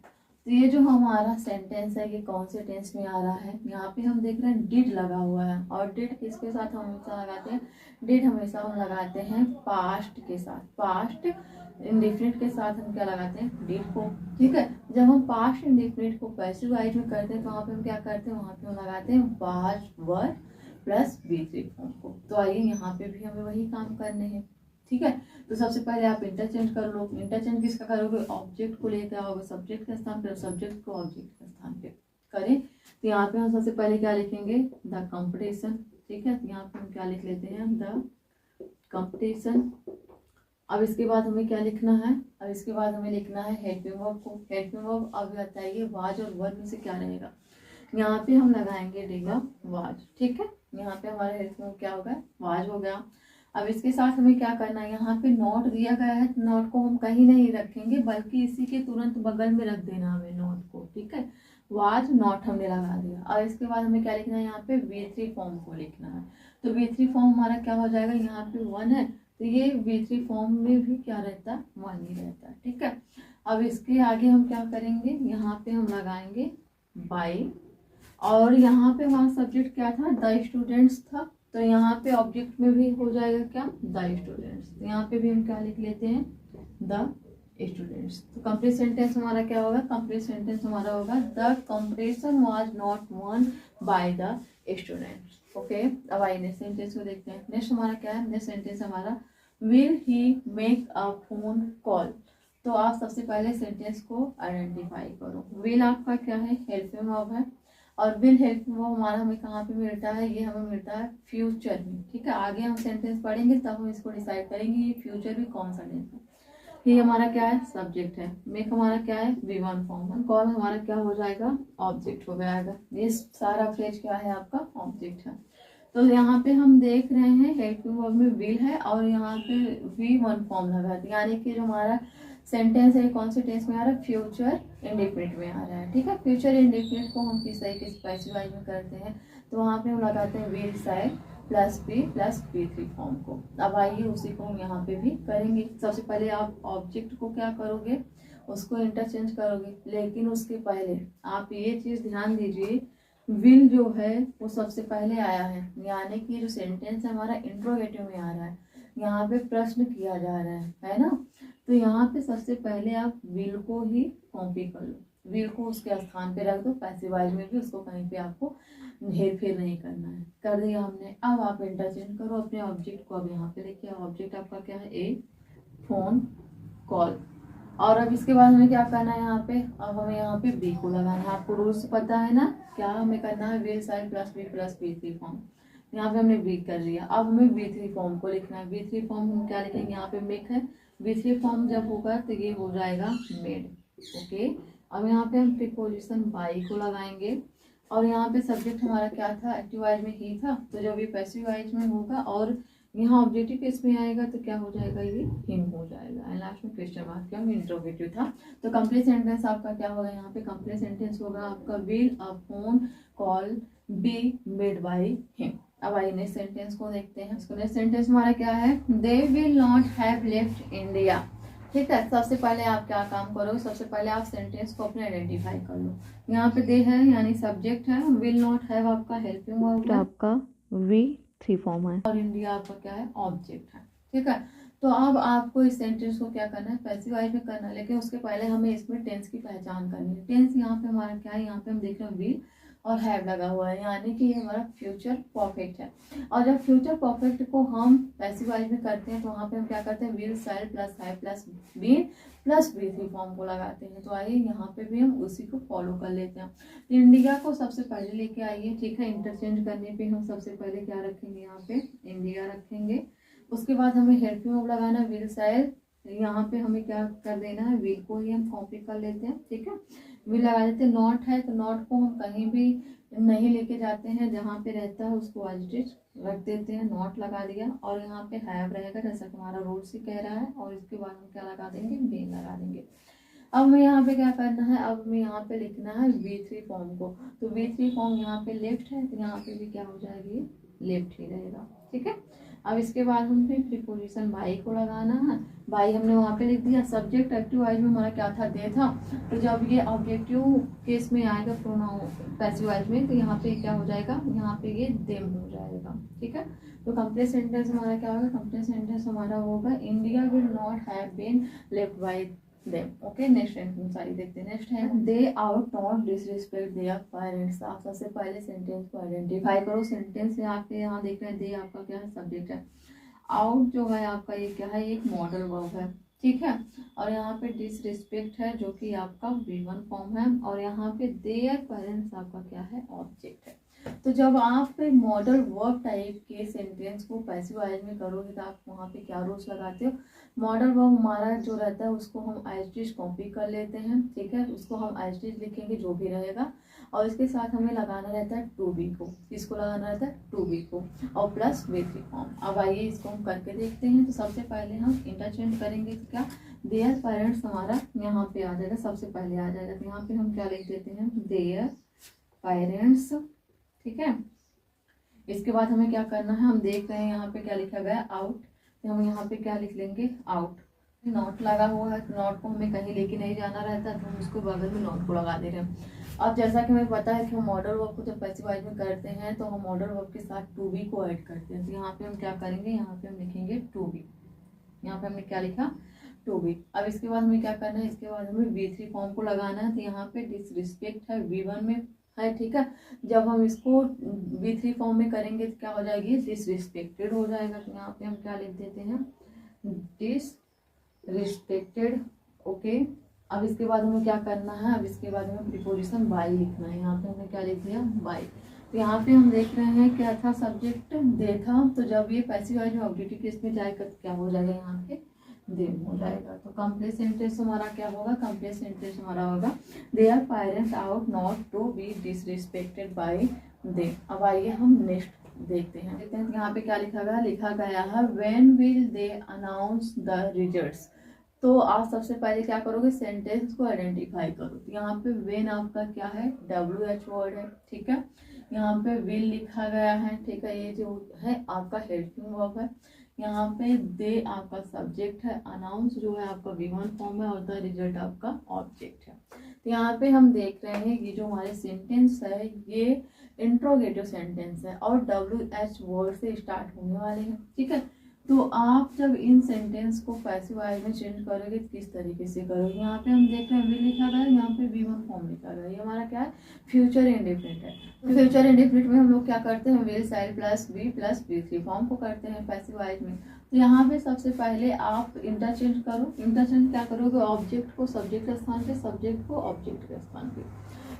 तो ये जो हमारा सेंटेंस है ये कौन से टेंस में आ रहा है, यहाँ पे हम देख रहे हैं डिड लगा हुआ है। और डिड किसके साथ हम हमेशा लगाते हैं, डिड हमेशा हम लगाते हैं पास्ट के साथ, पास्ट इंडेफिनिट के साथ हम क्या लगाते हैं, डिड को। ठीक है, जब हम पास्ट इंडेफिनिट को पैसिव वॉइस में करते हैं तो वहाँ पे हम क्या करते हैं, वहाँ पे हम लगाते हैं was were plus V3 form को। तो आइए यहाँ पे भी हमें वही काम करने हैं। ठीक है, तो सबसे पहले आप इंटरचेंज कर लो। इंटरचेंज किसका करोगे, ऑब्जेक्ट को लेकर आओगे सब्जेक्ट के स्थान पे, सब्जेक्ट को ऑब्जेक्ट के स्थान पे करें। तो यहाँ पे हम सबसे पहले क्या लिखेंगे, द कंपटीशन। ठीक है, तो यहाँ पे हम क्या लिख लेते हैं, द कंपटीशन। अब इसके बाद हमें क्या लिखना है, अब इसके बाद हमें लिखना है हेल्पिंग वर्ब को। हेल्पिंग वर्ब अब बताइए वाज और वर में से क्या रहेगा, यहाँ पे हम लगाएंगे देगा वाज। ठीक है, यहाँ पे हमारा हेल्पिंग वर्ब क्या होगा, वाज हो गया। अब इसके साथ हमें क्या करना है, यहाँ पे नोट दिया गया है तो नोट को हम कहीं नहीं रखेंगे बल्कि इसी के तुरंत बगल में रख देना हमें नोट को। ठीक है, वाज नॉट हमने लगा दिया। और इसके बाद हमें क्या लिखना है, यहाँ पे V3 फॉर्म को लिखना है। तो V3 फॉर्म हमारा क्या हो जाएगा, यहाँ पे 1 है तो ये V3 फॉर्म में भी क्या रहता है, 1 ही रहता है। ठीक है, अब इसके आगे हम क्या करेंगे, यहाँ पे हम लगाएंगे बाई। और यहाँ पे हमारा सब्जेक्ट क्या था, द स्टूडेंट्स था, तो यहाँ पे ऑब्जेक्ट में भी हो जाएगा क्या, द स्टूडेंट्स। यहाँ पे भी हम क्या लिख लेते हैं, द स्टूडेंट्स। तो कंप्लीट सेंटेंस हमारा क्या होगा, कंप्लीट सेंटेंस हमारा होगा the competition was not one by the students. Okay, अब आइए नेक्स्ट सेंटेंस को देखते हैं। नेक्स्ट हमारा क्या है, नेक्स्ट सेंटेंस हमारा will he make a phone call. तो आप सबसे पहले सेंटेंस को आइडेंटिफाई करो। विल आपका क्या है, हेल्पिंग वर्ब है, और विल हेल्प वो हमारा हमें कहाँ पे मिलता है, ये हमें मिलता है फ्यूचर में। ठीक है, आगे हम सेंटेंस पढ़ेंगे तब हम इसको डिसाइड करेंगे ये फ्यूचर में कौन सा टेंस है। ये हमारा क्या है, सब्जेक्ट है। मेक हमारा क्या है, V1 फॉर्म है। कॉल हमारा क्या हो जाएगा, ऑब्जेक्ट हो जाएगा। ये सारा फ्रेज क्या है आपका, ऑब्जेक्ट है। तो यहाँ पे हम देख रहे हैं हेल्पिंग वर्ब में विल है और यहाँ पे V1 फॉर्म लगा है, यानी कि जो हमारा सेंटेंस है कौन से टेंस में आ रहा है, फ्यूचर इंडेफिनिट में आ रहा है। ठीक है, फ्यूचर इंडेफिनिट को हम किस तरीके से पैसिव वॉइस में करते हैं, तो वहाँ पे हम लगाते हैं will shall plus be plus V3 form को। अब आइए उसी को हम यहाँ पे भी करेंगे। सबसे पहले आप ऑब्जेक्ट को क्या करोगे, उसको इंटरचेंज करोगे, लेकिन उसके पहले आप ये चीज़ ध्यान दीजिए, विल जो है वो सबसे पहले आया है, यानी कि जो सेंटेंस है हमारा इंट्रोगेटिव में आ रहा है, यहाँ पे प्रश्न किया जा रहा है ना। तो यहाँ पे सबसे पहले आप विल को ही कॉपी कर लो, विल को उसके स्थान पे रख दो। पैसिव वॉइस में भी उसको कहीं पे आपको हेर फेर नहीं करना है। कर दिया हमने, अब आप इंटरचेंज करो अपने ऑब्जेक्ट को। अब यहाँ पे देखिए ऑब्जेक्ट आपका क्या है, ए फोन कॉल। और अब इसके बाद हमें क्या करना है, यहाँ पे अब हमें यहाँ पे बी को लगाना है। आपको रूल्स पता है ना, क्या हमें करना है, will shall plus V3 form. यहाँ पे हमने बी कर लिया, अब हमें V3 फॉर्म को लिखना है। V3 फॉर्म हम क्या लिखेंगे, यहाँ पे मेक है, V3 फॉर्म जब होगा तो ये हो जाएगा मेड। ओके, अब यहाँ पे हम प्रीपोजिशन बाई को लगाएंगे। और यहाँ पे सब्जेक्ट हमारा क्या था, एक्टिव वॉइस में ही था, तो जब ये पैसिव वॉइस में होगा और यहाँ ऑब्जेक्टिव केस में आएगा तो क्या हो जाएगा, ये हिम हो जाएगा। एंड लास्ट में क्वेश्चन मार्क, क्या इंट्रोगेटिव था। तो कंप्लीट सेंटेंस आपका क्या होगा, यहाँ पे कंप्लीट सेंटेंस होगा आपका will a phone call be made by him. अब आइए नेक्स्ट सेंटेंस को देखते हैं। इसको नेक्स्ट सेंटेंस हमारा क्या है, they will not have left India. ठीक है, सबसे पहले आप क्या काम करोगे, सबसे पहले आप सेंटेंस को अपने आइडेंटिफाई कर लो। यहाँ पे दे है यानी सब्जेक्ट है, विल नॉट हैव आपका हेल्पिंग वर्ब है, आपका V3 फॉर्म है, और इंडिया आपका क्या है, ऑब्जेक्ट है। ठीक है, तो अब आपको इस सेंटेंस को क्या करना है, पैसिव वॉइस में करना है, लेकिन उसके पहले हमें इसमें टेंस की पहचान करनी है। टेंस यहाँ पे हमारा क्या है, यहाँ पे हम देख रहे हैं विल और हैव लगा हुआ है, यानी कि ये हमारा फ्यूचर परफेक्ट है। और जब फ्यूचर परफेक्ट को हम पैसिव वॉइस में करते हैं तो वहाँ पे हम क्या करते हैं, will shall plus have plus been plus V3 form को लगाते हैं। तो आइए यहाँ पे भी हम उसी को फॉलो कर लेते हैं। इंडिया को सबसे पहले लेके आइए। ठीक है, इंटरचेंज करने पे हम सबसे पहले क्या रखेंगे, यहाँ पे इंडिया रखेंगे। उसके बाद हमें हेल्पिंग वर्ब लगाना है विल साइड, यहाँ पे हमें क्या कर देना है, विल को ही हम कॉपी कर लेते हैं। ठीक है, विल लगा देते हैं। नॉट है तो नॉट को हम कहीं भी नहीं लेके जाते हैं, जहाँ पे रहता है उसको एज इट इज रख देते हैं, नॉट लगा दिया। और यहाँ पे हैव रहेगा जैसा कि हमारा रूल से कह रहा है, और इसके बाद हम क्या लगा देंगे, बीन लगा देंगे। अब हमें यहाँ पे क्या करना है, अब हमें यहाँ पे लिखना है V3 फॉर्म को। तो V3 फॉर्म यहाँ पे लेफ्ट है तो यहाँ पे भी क्या हो जाएगी, लेफ्ट ही रहेगा। ठीक है, अब इसके बाद हमें प्रीपोजिशन बाई को लगाना है। बाई हमने वहाँ पे लिख दिया। सब्जेक्ट एक्टिव वॉइस में हमारा क्या था, दे था। तो जब ये ऑब्जेक्टिव केस में आएगा प्रोनाउन पैसिव वॉइस में, तो यहाँ पे क्या हो जाएगा, यहाँ पे ये देम हो जाएगा। ठीक है, तो कंप्लीट सेंटेंस हमारा क्या होगा, कंप्लीट सेंटेंस हमारा होगा India will not have been left by them. Okay, next sentence सारी देखते हैं। नेक्स्ट है they ought not disrespect their parents. आप सबसे पहले सेंटेंस को आइडेंटिफाई करो। सेंटेंस में आपके यहाँ देख रहे हैं, दे आपका क्या है, सब्जेक्ट है। आउट जो है आपका ये क्या है, एक मॉडल वर्ब है। ठीक है, और यहाँ पे डिसरिस्पेक्ट है जो कि आपका V1 फॉर्म है, और यहाँ पे देयर पेरेंट्स आपका क्या है, ऑब्जेक्ट है। तो जब आप मॉडल वर्ब टाइप के सेंटेंस को पैसिव वॉइस में करोगे तो आप वहाँ पे क्या रूल्स लगाते हो, मॉडल वर्ब हमारा जो रहता है उसको हम एज इट इज कॉपी कर लेते हैं। ठीक है, उसको हम एज इट इज लिखेंगे जो भी रहेगा, और इसके साथ हमें लगाना रहता है टू बी को। इसको लगाना रहता है टू बी को, और प्लस V3 फॉर्म। अब आइए इसको हम करके देखते हैं। तो सबसे पहले हम इंटरचेंज करेंगे, क्या, देयर पेरेंट्स हमारा यहाँ पे आ जाएगा, सबसे पहले आ जाएगा। तो यहाँ पे हम क्या लिख देते हैं, देयर पेरेंट्स। ठीक है, इसके बाद हमें क्या करना है, हम देख रहे हैं यहाँ पे क्या लिखा गया, आउट। तो हम यहाँ पे क्या लिख लेंगे, आउट। नॉट लगा हुआ है, तो नॉट को हमें कहीं लेके नहीं जाना रहता, तो हम उसको बगल में नॉट को लगा दे रहे हैं। अब जैसा कि हमें पता है कि हम मॉडल वर्ब को जब पैसिव वॉइस में करते हैं तो हम मॉडल वर्ब के साथ टू बी को ऐड करते हैं। तो यहाँ पे हम क्या करेंगे, यहाँ पे हम लिखेंगे टू बी। यहाँ पे हमने क्या लिखा, टू बी। अब इसके बाद हमें क्या करना है, इसके बाद हमें V3 फॉर्म को लगाना है। तो यहाँ पे डिसरिस्पेक्ट है, V1 में है। ठीक है, जब हम इसको V3 फॉर्म में करेंगे तो क्या हो जाएगी, डिसरिस्पेक्टेड हो जाएगा। तो यहाँ पे हम क्या लिख देते हैं, डिसरिस्पेक्टेड। ओके, अब इसके बाद हमें क्या करना है, अब इसके बाद हमें प्रीपोजिशन बाई लिखना है। यहाँ पे हमने क्या लिख दिया, बाई। तो यहाँ पे हम देख रहे हैं क्या था, सब्जेक्ट दे था। तो जब ये पैसिव वॉइस में ऑब्जेक्टिव केस में जाएगा तो क्या हो जाएगा, यहाँ पे देम हो जाएगा। तो कंप्लीट सेंटेंस हमारा क्या होगा, कंप्लीट सेंटेंस हमारा होगा their parents ought not to be disrespected by them. अब आइए हम नेक्स्ट देखते हैं। यहाँ पे क्या लिखा गया, लिखा गया है when will they announce the results. तो आप सबसे पहले क्या करोगे, सेंटेंस को आइडेंटिफाई करो। तो यहाँ पे वेन आपका क्या है, WH वर्ड है। ठीक है, यहाँ पे विल लिखा गया है। ठीक है, ये जो है आपका हेल्पिंग वर्ब है। यहाँ पे दे आपका सब्जेक्ट है, अनाउंस जो है आपका V1 फॉर्म है, और द रिजल्ट आपका ऑब्जेक्ट है। तो यहाँ पे हम देख रहे हैं ये जो हमारे सेंटेंस है ये इंट्रोगेटिव सेंटेंस है और WH वर्ड से स्टार्ट होने वाले हैं। ठीक है, तो आप जब इन सेंटेंस को पैसिव वॉइस में चेंज करोगे तो किस तरीके से करोगे, यहाँ पे हम देख रहे हैं विल लिखा गया, यहाँ पे V1 फॉर्म लिखा गया। ये हमारा क्या है, फ्यूचर इंडेफिनिट है। तो फ्यूचर इंडेफिनिट में हम लोग क्या करते हैं, will shall plus be plus V3 form को करते हैं पैसिव वॉइस में। तो यहाँ पे सबसे पहले आप इंटरचेंज करो। इंटरचेंज क्या करोगे, ऑब्जेक्ट को सब्जेक्ट के स्थान पे, सब्जेक्ट को ऑब्जेक्ट के स्थान पे।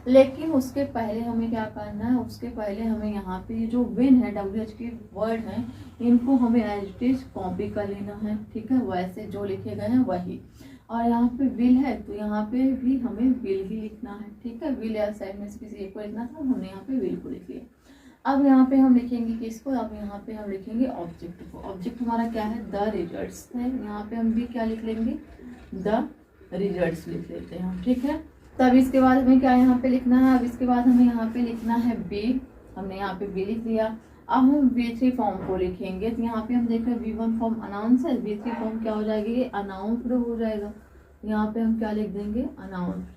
लेकिन उसके पहले हमें क्या करना है, उसके पहले हमें यहाँ पे जो विन है, WH के वर्ड हैं, इनको हमें एज इट इज कॉपी कर लेना है। ठीक है, वैसे जो लिखे गए हैं वही। और यहाँ पे विल है तो यहाँ पे भी हमें विल ही लिखना है। ठीक है, विल या साइड में से किसी एक को लिखना था, हमने यहाँ पे विल को लिख लिया। अब यहाँ पे हम लिखेंगे किसको, अब यहाँ पे हम लिखेंगे ऑब्जेक्ट को। ऑब्जेक्ट हमारा क्या है, द रिजल्ट्स है। यहाँ पे हम भी क्या लिख लेंगे, द रिजल्ट्स लिख लेते हैं। ठीक है, तब इसके बाद हमें क्या यहाँ पे लिखना है, अब इसके बाद हमें यहाँ पे लिखना है बी। हमने यहाँ पे बी लिख लिया। अब हम V3 फॉर्म को लिखेंगे। तो यहाँ पे हम देख रहे हैं V1 फॉर्म अनाउंस है, V3 फॉर्म क्या हो जाएगी, ये अनाउंस्ड हो जाएगा। यहाँ पे हम क्या लिख देंगे, अनाउंस्ड।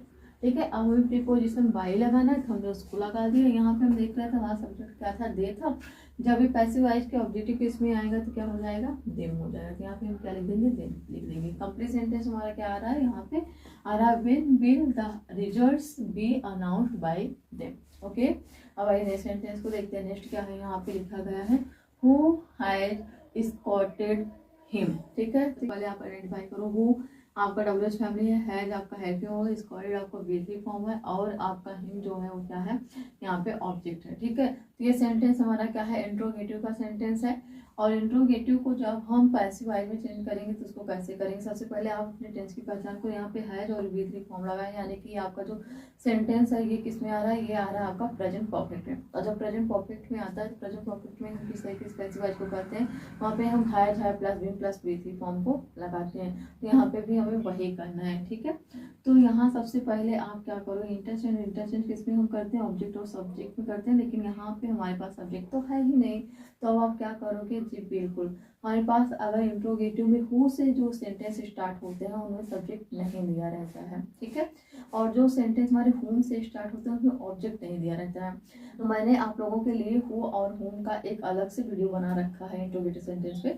ठीक है, अब हमें प्रीपोजिशन बाई लगाना है तो हमने उसको लगा दिया। यहाँ पे हम देख रहे थे हमारा सब्जेक्ट क्या था, दे था। जब ये पैसिव वॉइस के ऑब्जेक्टिव केस में आएगा तो क्या हो जाएगा, देम हो जाएगा। तो यहाँ पे हम क्या लिख देंगे, देम लिख देंगे। कंप्लीट सेंटेंस हमारा क्या आ रहा है, यहाँ पे आ रहा है when will the results B announced by them. Okay, अब आइए नेक्स्ट सेंटेंस को देखते हैं। नेक्स्ट क्या है, यहाँ पे लिखा गया है हु हैज एस्कॉर्टेड हिम। ठीक है, तो पहले आप आइडेंटिफाई करो। हु आपका WH फैमिली है, हैज आपका हेल्पिंग होगा, एस्कॉर्टेड आपका V3 फॉर्म है, और आपका हिम जो है वो क्या है, यहाँ पे ऑब्जेक्ट है। ठीक है, तो ये सेंटेंस हमारा क्या है, इंट्रोगेटिव का सेंटेंस है। और इंट्रोगेटिव को जब हम पैसिव वॉइस में चेंज करेंगे तो उसको कैसे करेंगे, सबसे पहले आप अपने टेंस की पहचान को, यहाँ पे हैज और V3 फॉर्म लगाएं। यानी कि आपका जो सेंटेंस है ये किस में आ रहा है, ये आ रहा है आपका प्रेजेंट परफेक्ट में। और जब प्रेजेंट परफेक्ट में आता है तो प्रेजेंट परफेक्ट में हम किस तरीके से पैसिव वॉइस को करते हैं, वहाँ पे हम हैज है plus been plus V3 form को लगाते हैं। तो यहाँ पे भी हमें वही करना है। ठीक है, तो यहाँ सबसे पहले आप क्या करो, इंटरचेंज। इंटरचेंज किस में हम करते हैं, ऑब्जेक्ट और सब्जेक्ट में करते हैं। लेकिन यहाँ पे हमारे पास सब्जेक्ट तो है ही नहीं, तो अब आप क्या करोगे, जी बिल्कुल। हमारे पास अगर इंट्रोगेटिव में हु से जो सेंटेंस स्टार्ट होते हैं उनमें सब्जेक्ट नहीं दिया रहता है, ठीक है। और जो सेंटेंस हमारे हुम से स्टार्ट होते हैं उसमें ऑब्जेक्ट नहीं दिया रहता है। तो मैंने आप लोगों के लिए हु और हुम का एक अलग से वीडियो बना रखा है इंट्रोगेटिव सेंटेंस पे,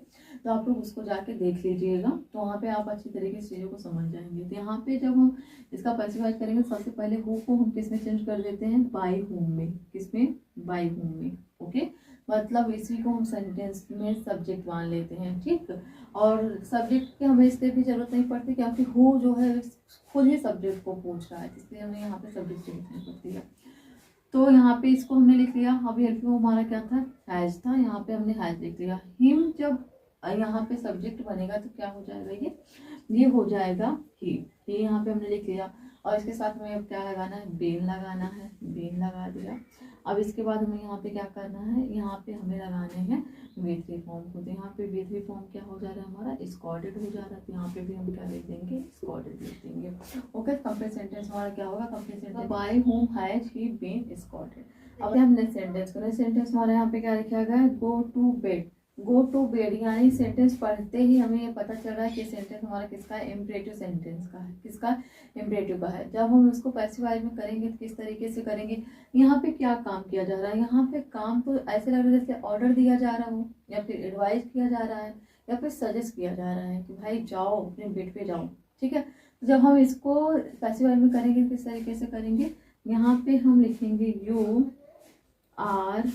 तो आप लोग उसको जाके देख लीजिएगा, तो वहाँ पे आप अच्छी तरीके से चीज़ों को समझ जाएंगे। तो यहाँ पे जब हम इसका पैसिफाइज करेंगे, सबसे पहले हु को हम किस में चेंज कर देते हैं, बाय हुम में। किसमें, बाय हुम में, ओके। मतलब इसी को हम सेंटेंस में सब्जेक्ट मान लेते हैं, ठीक। और सब्जेक्ट की हमें इसलिए भी जरूरत नहीं पड़ती क्योंकि हु जो है खुद ही सब्जेक्ट को पूछ रहा है, इसलिए हमें यहाँ पे सब्जेक्ट जरूरत नहीं पड़ती है। तो यहाँ पे इसको हमने लिख लिया। अभी हेल्प में हमारा क्या था, हैज था, यहाँ पे हमने हैज लिख लिया। हिम जब यहाँ पे सब्जेक्ट बनेगा तो क्या हो जाएगा, ये हो जाएगा ही, ये यहाँ पे हमने लिख लिया। और इसके साथ में अब क्या लगाना है, बेन लगाना है, बेन लगा दिया। अब इसके बाद हमें यहाँ पे क्या करना है, यहाँ पे हमें लगाने हैं V3 फॉर्म को। तो यहाँ पे V3 फॉर्म क्या हो जा रहा है हमारा, स्कॉर्डेड हो जा रहा है। तो यहाँ पे भी हम क्या लिख देंगे, स्कॉर्डेड लिख देंगे, ओके। कंप्लीट सेंटेंस हमारा क्या होगा, complete sentence by whom has he been scolded. अब हम नेक्स्ट सेंटेंस को, नेक्स्ट सेंटेंस हमारे यहाँ पे क्या लिखा गया है, go to bed. Go to bed यानी सेंटेंस पढ़ते ही हमें ये पता चल रहा है कि सेंटेंस हमारा किसका है, इम्परेटिव सेंटेंस का है। किसका, इम्परेटिव का है। जब हम इसको पैसिवाइज में करेंगे तो किस तरीके से करेंगे, यहाँ पे क्या काम किया जा रहा है, यहाँ पे काम तो ऐसे लग रहा है जैसे ऑर्डर दिया जा रहा हो, या फिर एडवाइस किया जा रहा है, या फिर सजेस्ट किया जा रहा है कि भाई जाओ अपने बेड पे जाओ, ठीक है। जब हम इसको पैसिवाइज में करेंगे किस तरीके से करेंगे, यहाँ पे हम लिखेंगे you are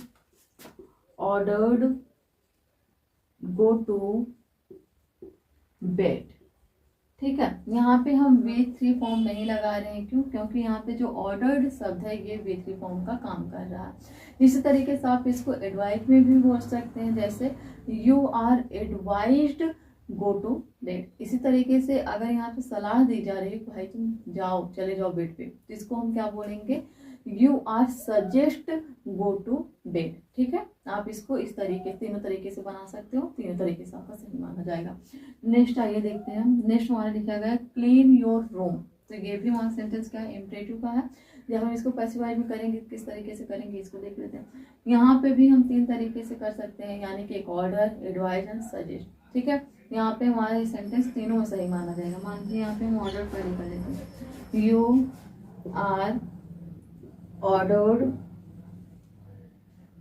ordered go to bed, ठीक है। यहाँ पे हम V3 फॉर्म नहीं लगा रहे हैं, क्यों, क्योंकि यहाँ पे जो ऑर्डर्ड शब्द है ये V3 फॉर्म का काम कर रहा है। इसी तरीके से आप इसको एडवाइस में भी बोल सकते हैं, जैसे you are advised go to bed. इसी तरीके से अगर यहाँ पे सलाह दी जा रही है भाई तुम जाओ, चले जाओ बेड पे, तो इसको हम क्या बोलेंगे, you are suggest go to bed, ठीक है। आप इसको इस तरीके, तीनों तरीके से बना सकते हो, तीनों तरीके से आपका सही माना जाएगा। नेक्स्ट आइए देखते हैं, नेक्स्ट हमारा लिखा गया है क्लीन योर रूम। तो ये भी हमारा सेंटेंस क्या है, इम्परेटिव का है। जब हम इसको पैसिवाइज में करेंगे किस तरीके से करेंगे इसको देख लेते हैं। यहाँ पे भी हम तीन तरीके से कर सकते हैं, यानी कि एक ऑर्डर, एडवाइज एंड सजेस्ट, ठीक है। यहाँ पे हमारा सेंटेंस तीनों में सही माना जाएगा। मान लीजिए यहाँ पे हम ऑर्डर पहले कर लेते हैं, यू आर ऑर्डर्ड,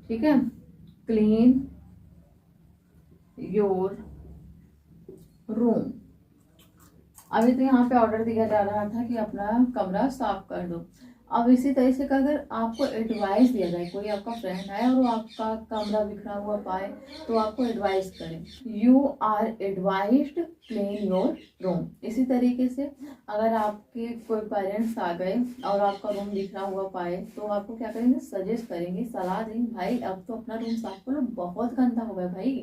ठीक है, क्लीन योर रूम। अभी तो यहाँ पे ऑर्डर दिया जा रहा था कि अपना कमरा साफ कर दो। अब इसी तरह से अगर आपको एडवाइस दिया जाए, कोई आपका फ्रेंड है और वो आपका कमरा बिखरा हुआ पाए तो आपको एडवाइस करें, you are advised clean your room. इसी तरीके से अगर आपके कोई पेरेंट्स आ गए और आपका रूम बिखरा हुआ पाए तो आपको क्या करेंगे, सजेस्ट करेंगे, सलाह देंगे, भाई अब तो अपना रूम साफ करो, बहुत गंदा हो गया भाई।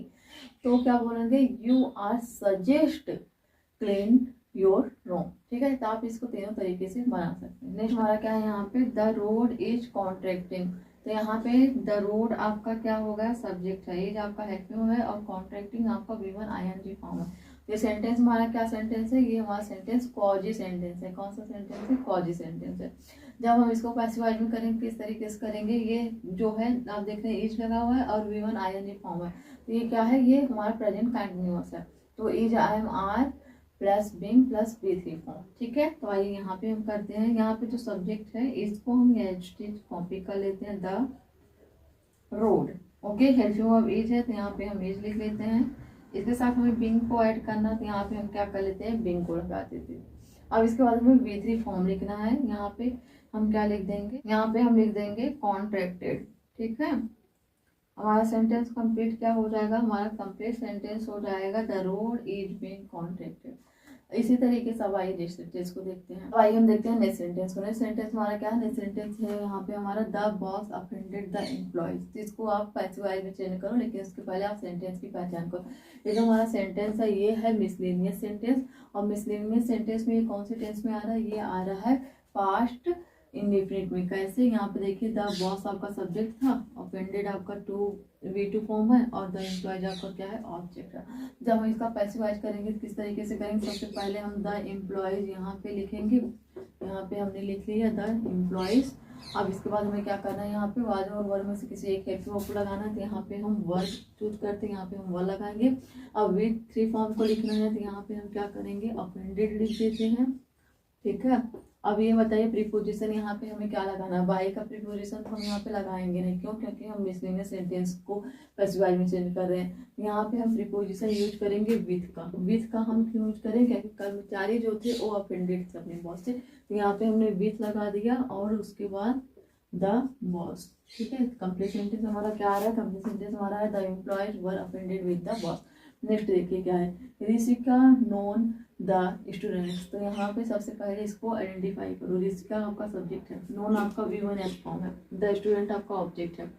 तो क्या बोलेंगे, you are suggest clean your room, ठीक है। तो आप इसको तीनों तरीके से बना सकते हैं। नेक्स्ट हमारा क्या है यहाँ पे, द रोड इज कॉन्ट्रैक्टिंग। तो यहाँ पे द रोड आपका क्या होगा, सब्जेक्ट है, इज आपका हेल्पिंग है, और कॉन्ट्रैक्टिंग आपका V1 ING फॉर्म है। ये सेंटेंस हमारा क्या सेंटेंस है, ये हमारा सेंटेंस कॉजी सेंटेंस है। कौन सा सेंटेंस है, कॉजी सेंटेंस है। जब हम इसको पैसिवाइज में करेंगे किस तरीके से करेंगे, ये जो है आप देख रहे हैं इज लगा हुआ है और V1 ING फॉर्म है। तो ये क्या है, ये हमारा प्रेजेंट कंटिन्यूअस है। तो is I M R plus being plus V3 form, ठीक है। तो आइए यहाँ पे हम करते हैं, यहाँ पे जो सब्जेक्ट है इसको हम एच कॉपी कर लेते हैं, the road, okay. Helping of as है तो यहाँ पे हम एज लिख लेते हैं। इसके साथ हमें बिंग को ऐड करना, तो यहाँ पे हम क्या कर लेते हैं, बिंग को लगा देते हैं। अब इसके बाद हमें V3 फॉर्म लिखना है। यहाँ पे हम क्या लिख देंगे, यहाँ पे हम लिख देंगे कॉन्ट्रैक्टेड, ठीक है। हमारा सेंटेंस कंप्लीट क्या हो जाएगा, हमारा कंप्लीट सेंटेंस हो जाएगा, the road is being contracted. इसी तरीके से अब आइए नेक्स्ट सेंटेंस को देखते हैं। अब आइए हम देखते हैं नेक्स्ट सेंटेंस को। नेक्स्ट सेंटेंस हमारा क्या है, नेक्स्ट सेंटेंस है यहाँ पे हमारा, the boss offended the employees. इसको आप पैसिवाइज में चेंज करो, लेकिन उसके पहले आप सेंटेंस की पहचान करो। ये जो हमारा सेंटेंस है ये है मिसलेनियस सेंटेंस, और मिसलेनियस सेंटेंस में ये कौन से टेंस में आ रहा है, ये आ रहा है पास्ट इंडेफिनिट में। कैसे, यहाँ पे देखिए, द बॉस आपका सब्जेक्ट था, ऑफेंडेड आपका V2 फॉर्म है, और द एम्प्लॉयज आपका क्या है, ऑब्जेक्ट है। जब हम इसका पैसिवाइज करेंगे किस तरीके से करेंगे, सबसे पहले हम द एम्प्लॉयज यहाँ पे लिखेंगे। यहाँ पे हमने लिख लिया द एम्प्लॉयज, अब इसके बाद हमें क्या करना है, यहाँ पे वाज और वर में से किसी एक हेल्प वर्ब को लगाना है, तो यहाँ पे हम वर्ब चूज करते हैं, यहाँ पे हम वर लगाएंगे। अब विथ थ्री फॉर्म को लिखना है, तो यहाँ पे हम क्या करेंगे, अपेंडेड लिख देते हैं, ठीक है। अब ये बताइए प्रीपोजिशन यहाँ पे हमें क्या लगाना है, बाई का प्रीपोजिशन तो हम यहाँ पे लगाएंगे नहीं, क्यों, क्योंकि हम मिसलेनियस सेंटेंस को पैसिव में चेंज कर रहे हैं। यहाँ पे हम प्रीपोजिशन यूज करेंगे विथ का। विथ का हम क्यों यूज करें, क्योंकि कर्मचारी जो थे वो अफेंडेड थे अपने बॉस से, तो यहाँ पे हमने विथ लगा दिया और उसके बाद द बॉस, ठीक है। कंप्लीट सेंटेंस हमारा क्या आ रहा है, कंप्लीट सेंटेंस हमारा है the employees were offended with the boss. Next देखिए क्या है, ऋषिका नोन द स्टूडेंट्स, तो यहाँ पे सबसे पहले इसको आइडेंटिफाई करो। ऋषिका आपका सब्जेक्ट है, नोन आपका V1 फॉर्म है, द स्टूडेंट आपका ऑब्जेक्ट है।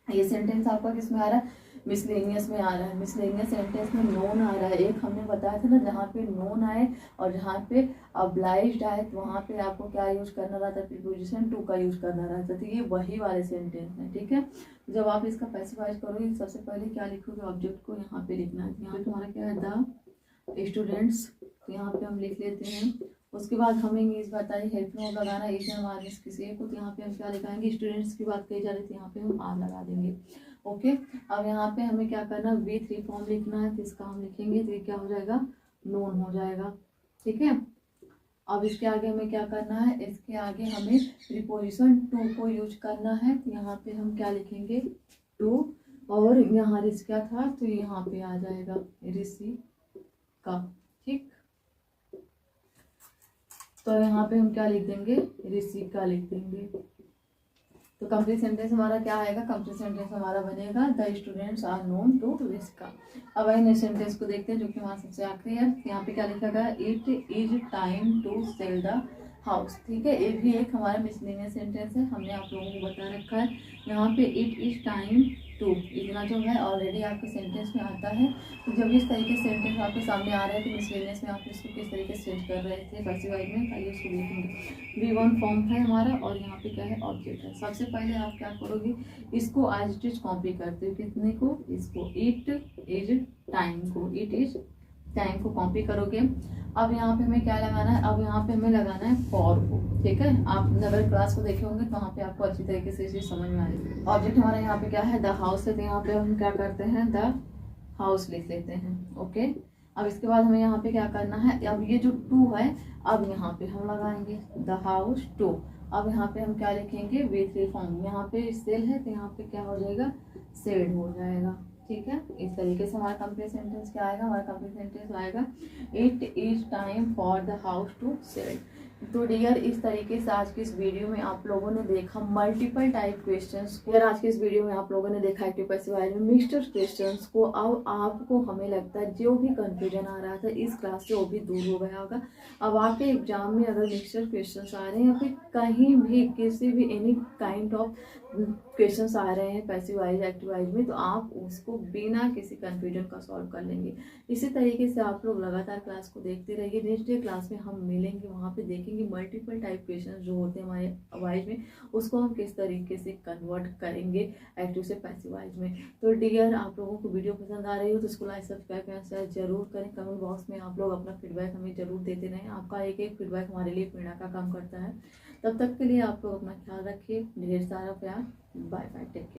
ये सेंटेंस आपका किस में आ रहा है, मिसलेनियस में आ रहा है। मिसलेनियस सेंटेंस में नोन आ रहा है, एक हमने बताया था ना, जहाँ पे नोन आए और जहाँ पे अब्लाइज्ड आए तो वहाँ पे आपको क्या यूज करना रहता है, प्रीपोजिशन टू का यूज करना रहता है। तो ये वही वाले सेंटेंस है, ठीक है। जब आप इसका पैसिवाइज करोगे सबसे पहले क्या लिखोगे, ऑब्जेक्ट को यहाँ पे लिखना है। यहाँ पे तुम्हारा क्या है, द स्टूडेंट्स, तो यहाँ पे हम लिख लेते हैं। उसके बाद हमें इंग्लिश बताइए हेल्प में लगाना, एक जन आदमी किसी एक को, तो यहाँ पे हम क्या लिखाएंगे, स्टूडेंट्स की बात कही जा रही थी, यहाँ पे हम आर लगा देंगे, ओके। अब यहाँ पे हमें क्या करना, वी थ्री फॉर्म लिखना है, तो इसका हम लिखेंगे तो ये क्या हो जाएगा, नोन हो जाएगा, ठीक है। अब इसके आगे हमें क्या करना है, इसके आगे हमें प्रीपोजिशन टू को यूज करना है, तो यहाँ पे हम क्या लिखेंगे, टू, और यहाँ ऋषि क्या था तो यहाँ पे आ जाएगा ऋषि का, ठीक। तो यहाँ पे हम क्या लिख देंगे, ऋषि का लिख देंगे। तो कंप्लीट सेंटेंस हमारा क्या आएगा, कंप्लीट सेंटेंस हमारा बनेगा the students are known to Rishika. अब आइए नेक्स्ट सेंटेंस को देखते हैं जो कि हमारा सबसे आखिरी है। यहाँ पे क्या लिखा गया, it is time to sell the house, ठीक है। ये भी एक हमारा मिसलेनियस सेंटेंस है, हमने आप लोगों को बता रखा है। यहाँ पे इट इज टाइम टू, इतना जो है ऑलरेडी आपके सेंटेंस में आता है। तो जब इस तरीके से सेंटेंस आपके सामने आ रहा है तो मिसलेनियस में आप इसको किस तरीके से चेंज कर रहे थे पैसिवाइज में, आइए इसको देखेंगे। V1 फॉर्म है हमारा और यहाँ पे क्या है, ऑब्जेक्ट है। सबसे पहले आप क्या करोगे, इसको एज इट इज कॉपी करते हो, कितने को, इसको, इट इज टाइम को, इट इज टाइम को कॉपी करोगे। अब यहाँ पे हमें क्या लगाना है, अब यहाँ पे हमें लगाना है फॉर को, ठीक है। आप अगर क्लास को देखे होंगे तो वहाँ पे आपको अच्छी तरीके से चीज समझ में आएगी। ऑब्जेक्ट हमारा यहाँ पे क्या है, द हाउस है, तो यहाँ पे हम क्या करते हैं, द हाउस लिख लेते हैं, ओके। अब इसके बाद हमें यहाँ पे क्या करना है, अब ये जो टू है अब यहाँ पे हम लगाएंगे द हाउस टू। अब यहाँ पे हम क्या लिखेंगे, वी थ्री फॉर्म, यहाँ पे सेल है तो यहाँ पे क्या हो जाएगा, सेड हो जाएगा, ठीक है। इस तरीके से हमारा कंप्लीट सेंटेंस क्या आएगा, हमारा कंप्लीट सेंटेंस आएगा it is time for the house to sell. तो डियर, इस तरीके से आज की इस वीडियो में आप लोगों ने देखा मल्टीपल टाइप क्वेश्चंस को। आज की इस वीडियो में आप लोगों ने देखा एक्टिव पैसिव वॉइस में मिक्सड क्वेश्चंस को। अब आपको, हमें लगता है जो भी कंफ्यूजन आ रहा था इस क्लास से वो भी दूर हो गया होगा। अब आपके एग्जाम में अगर मिक्सड क्वेश्चंस आ रहे हैं या फिर कहीं भी किसी भी एनी काइंड ऑफ क्वेश्चंस आ रहे हैं पैसिव वॉइस एक्टिव वॉइस में, तो आप उसको बिना किसी कंफ्यूजन का सॉल्व कर लेंगे। इसी तरीके से आप लोग लगातार क्लास को देखते रहिए। नेक्स्ट डे क्लास में हम मिलेंगे, वहाँ पे देखेंगे मल्टीपल टाइप क्वेश्चन जो होते हैं हमारे वॉइस में, उसको हम किस तरीके से कन्वर्ट करेंगे एक्टिव से पैसिव वॉइस में। तो डियर, आप लोगों को वीडियो पसंद आ रही हो तो इसको लाइक सब्सक्राइब एंड शेयर जरूर करें। कमेंट बॉक्स में आप लोग अपना फीडबैक हमें जरूर देते रहें, आपका एक एक फीडबैक हमारे लिए प्रेरणा का काम करता है। तब तक के लिए आप लोग अपना ख्याल रखिए, ढेर सारा प्यार, बाय बाय, टेक केयर।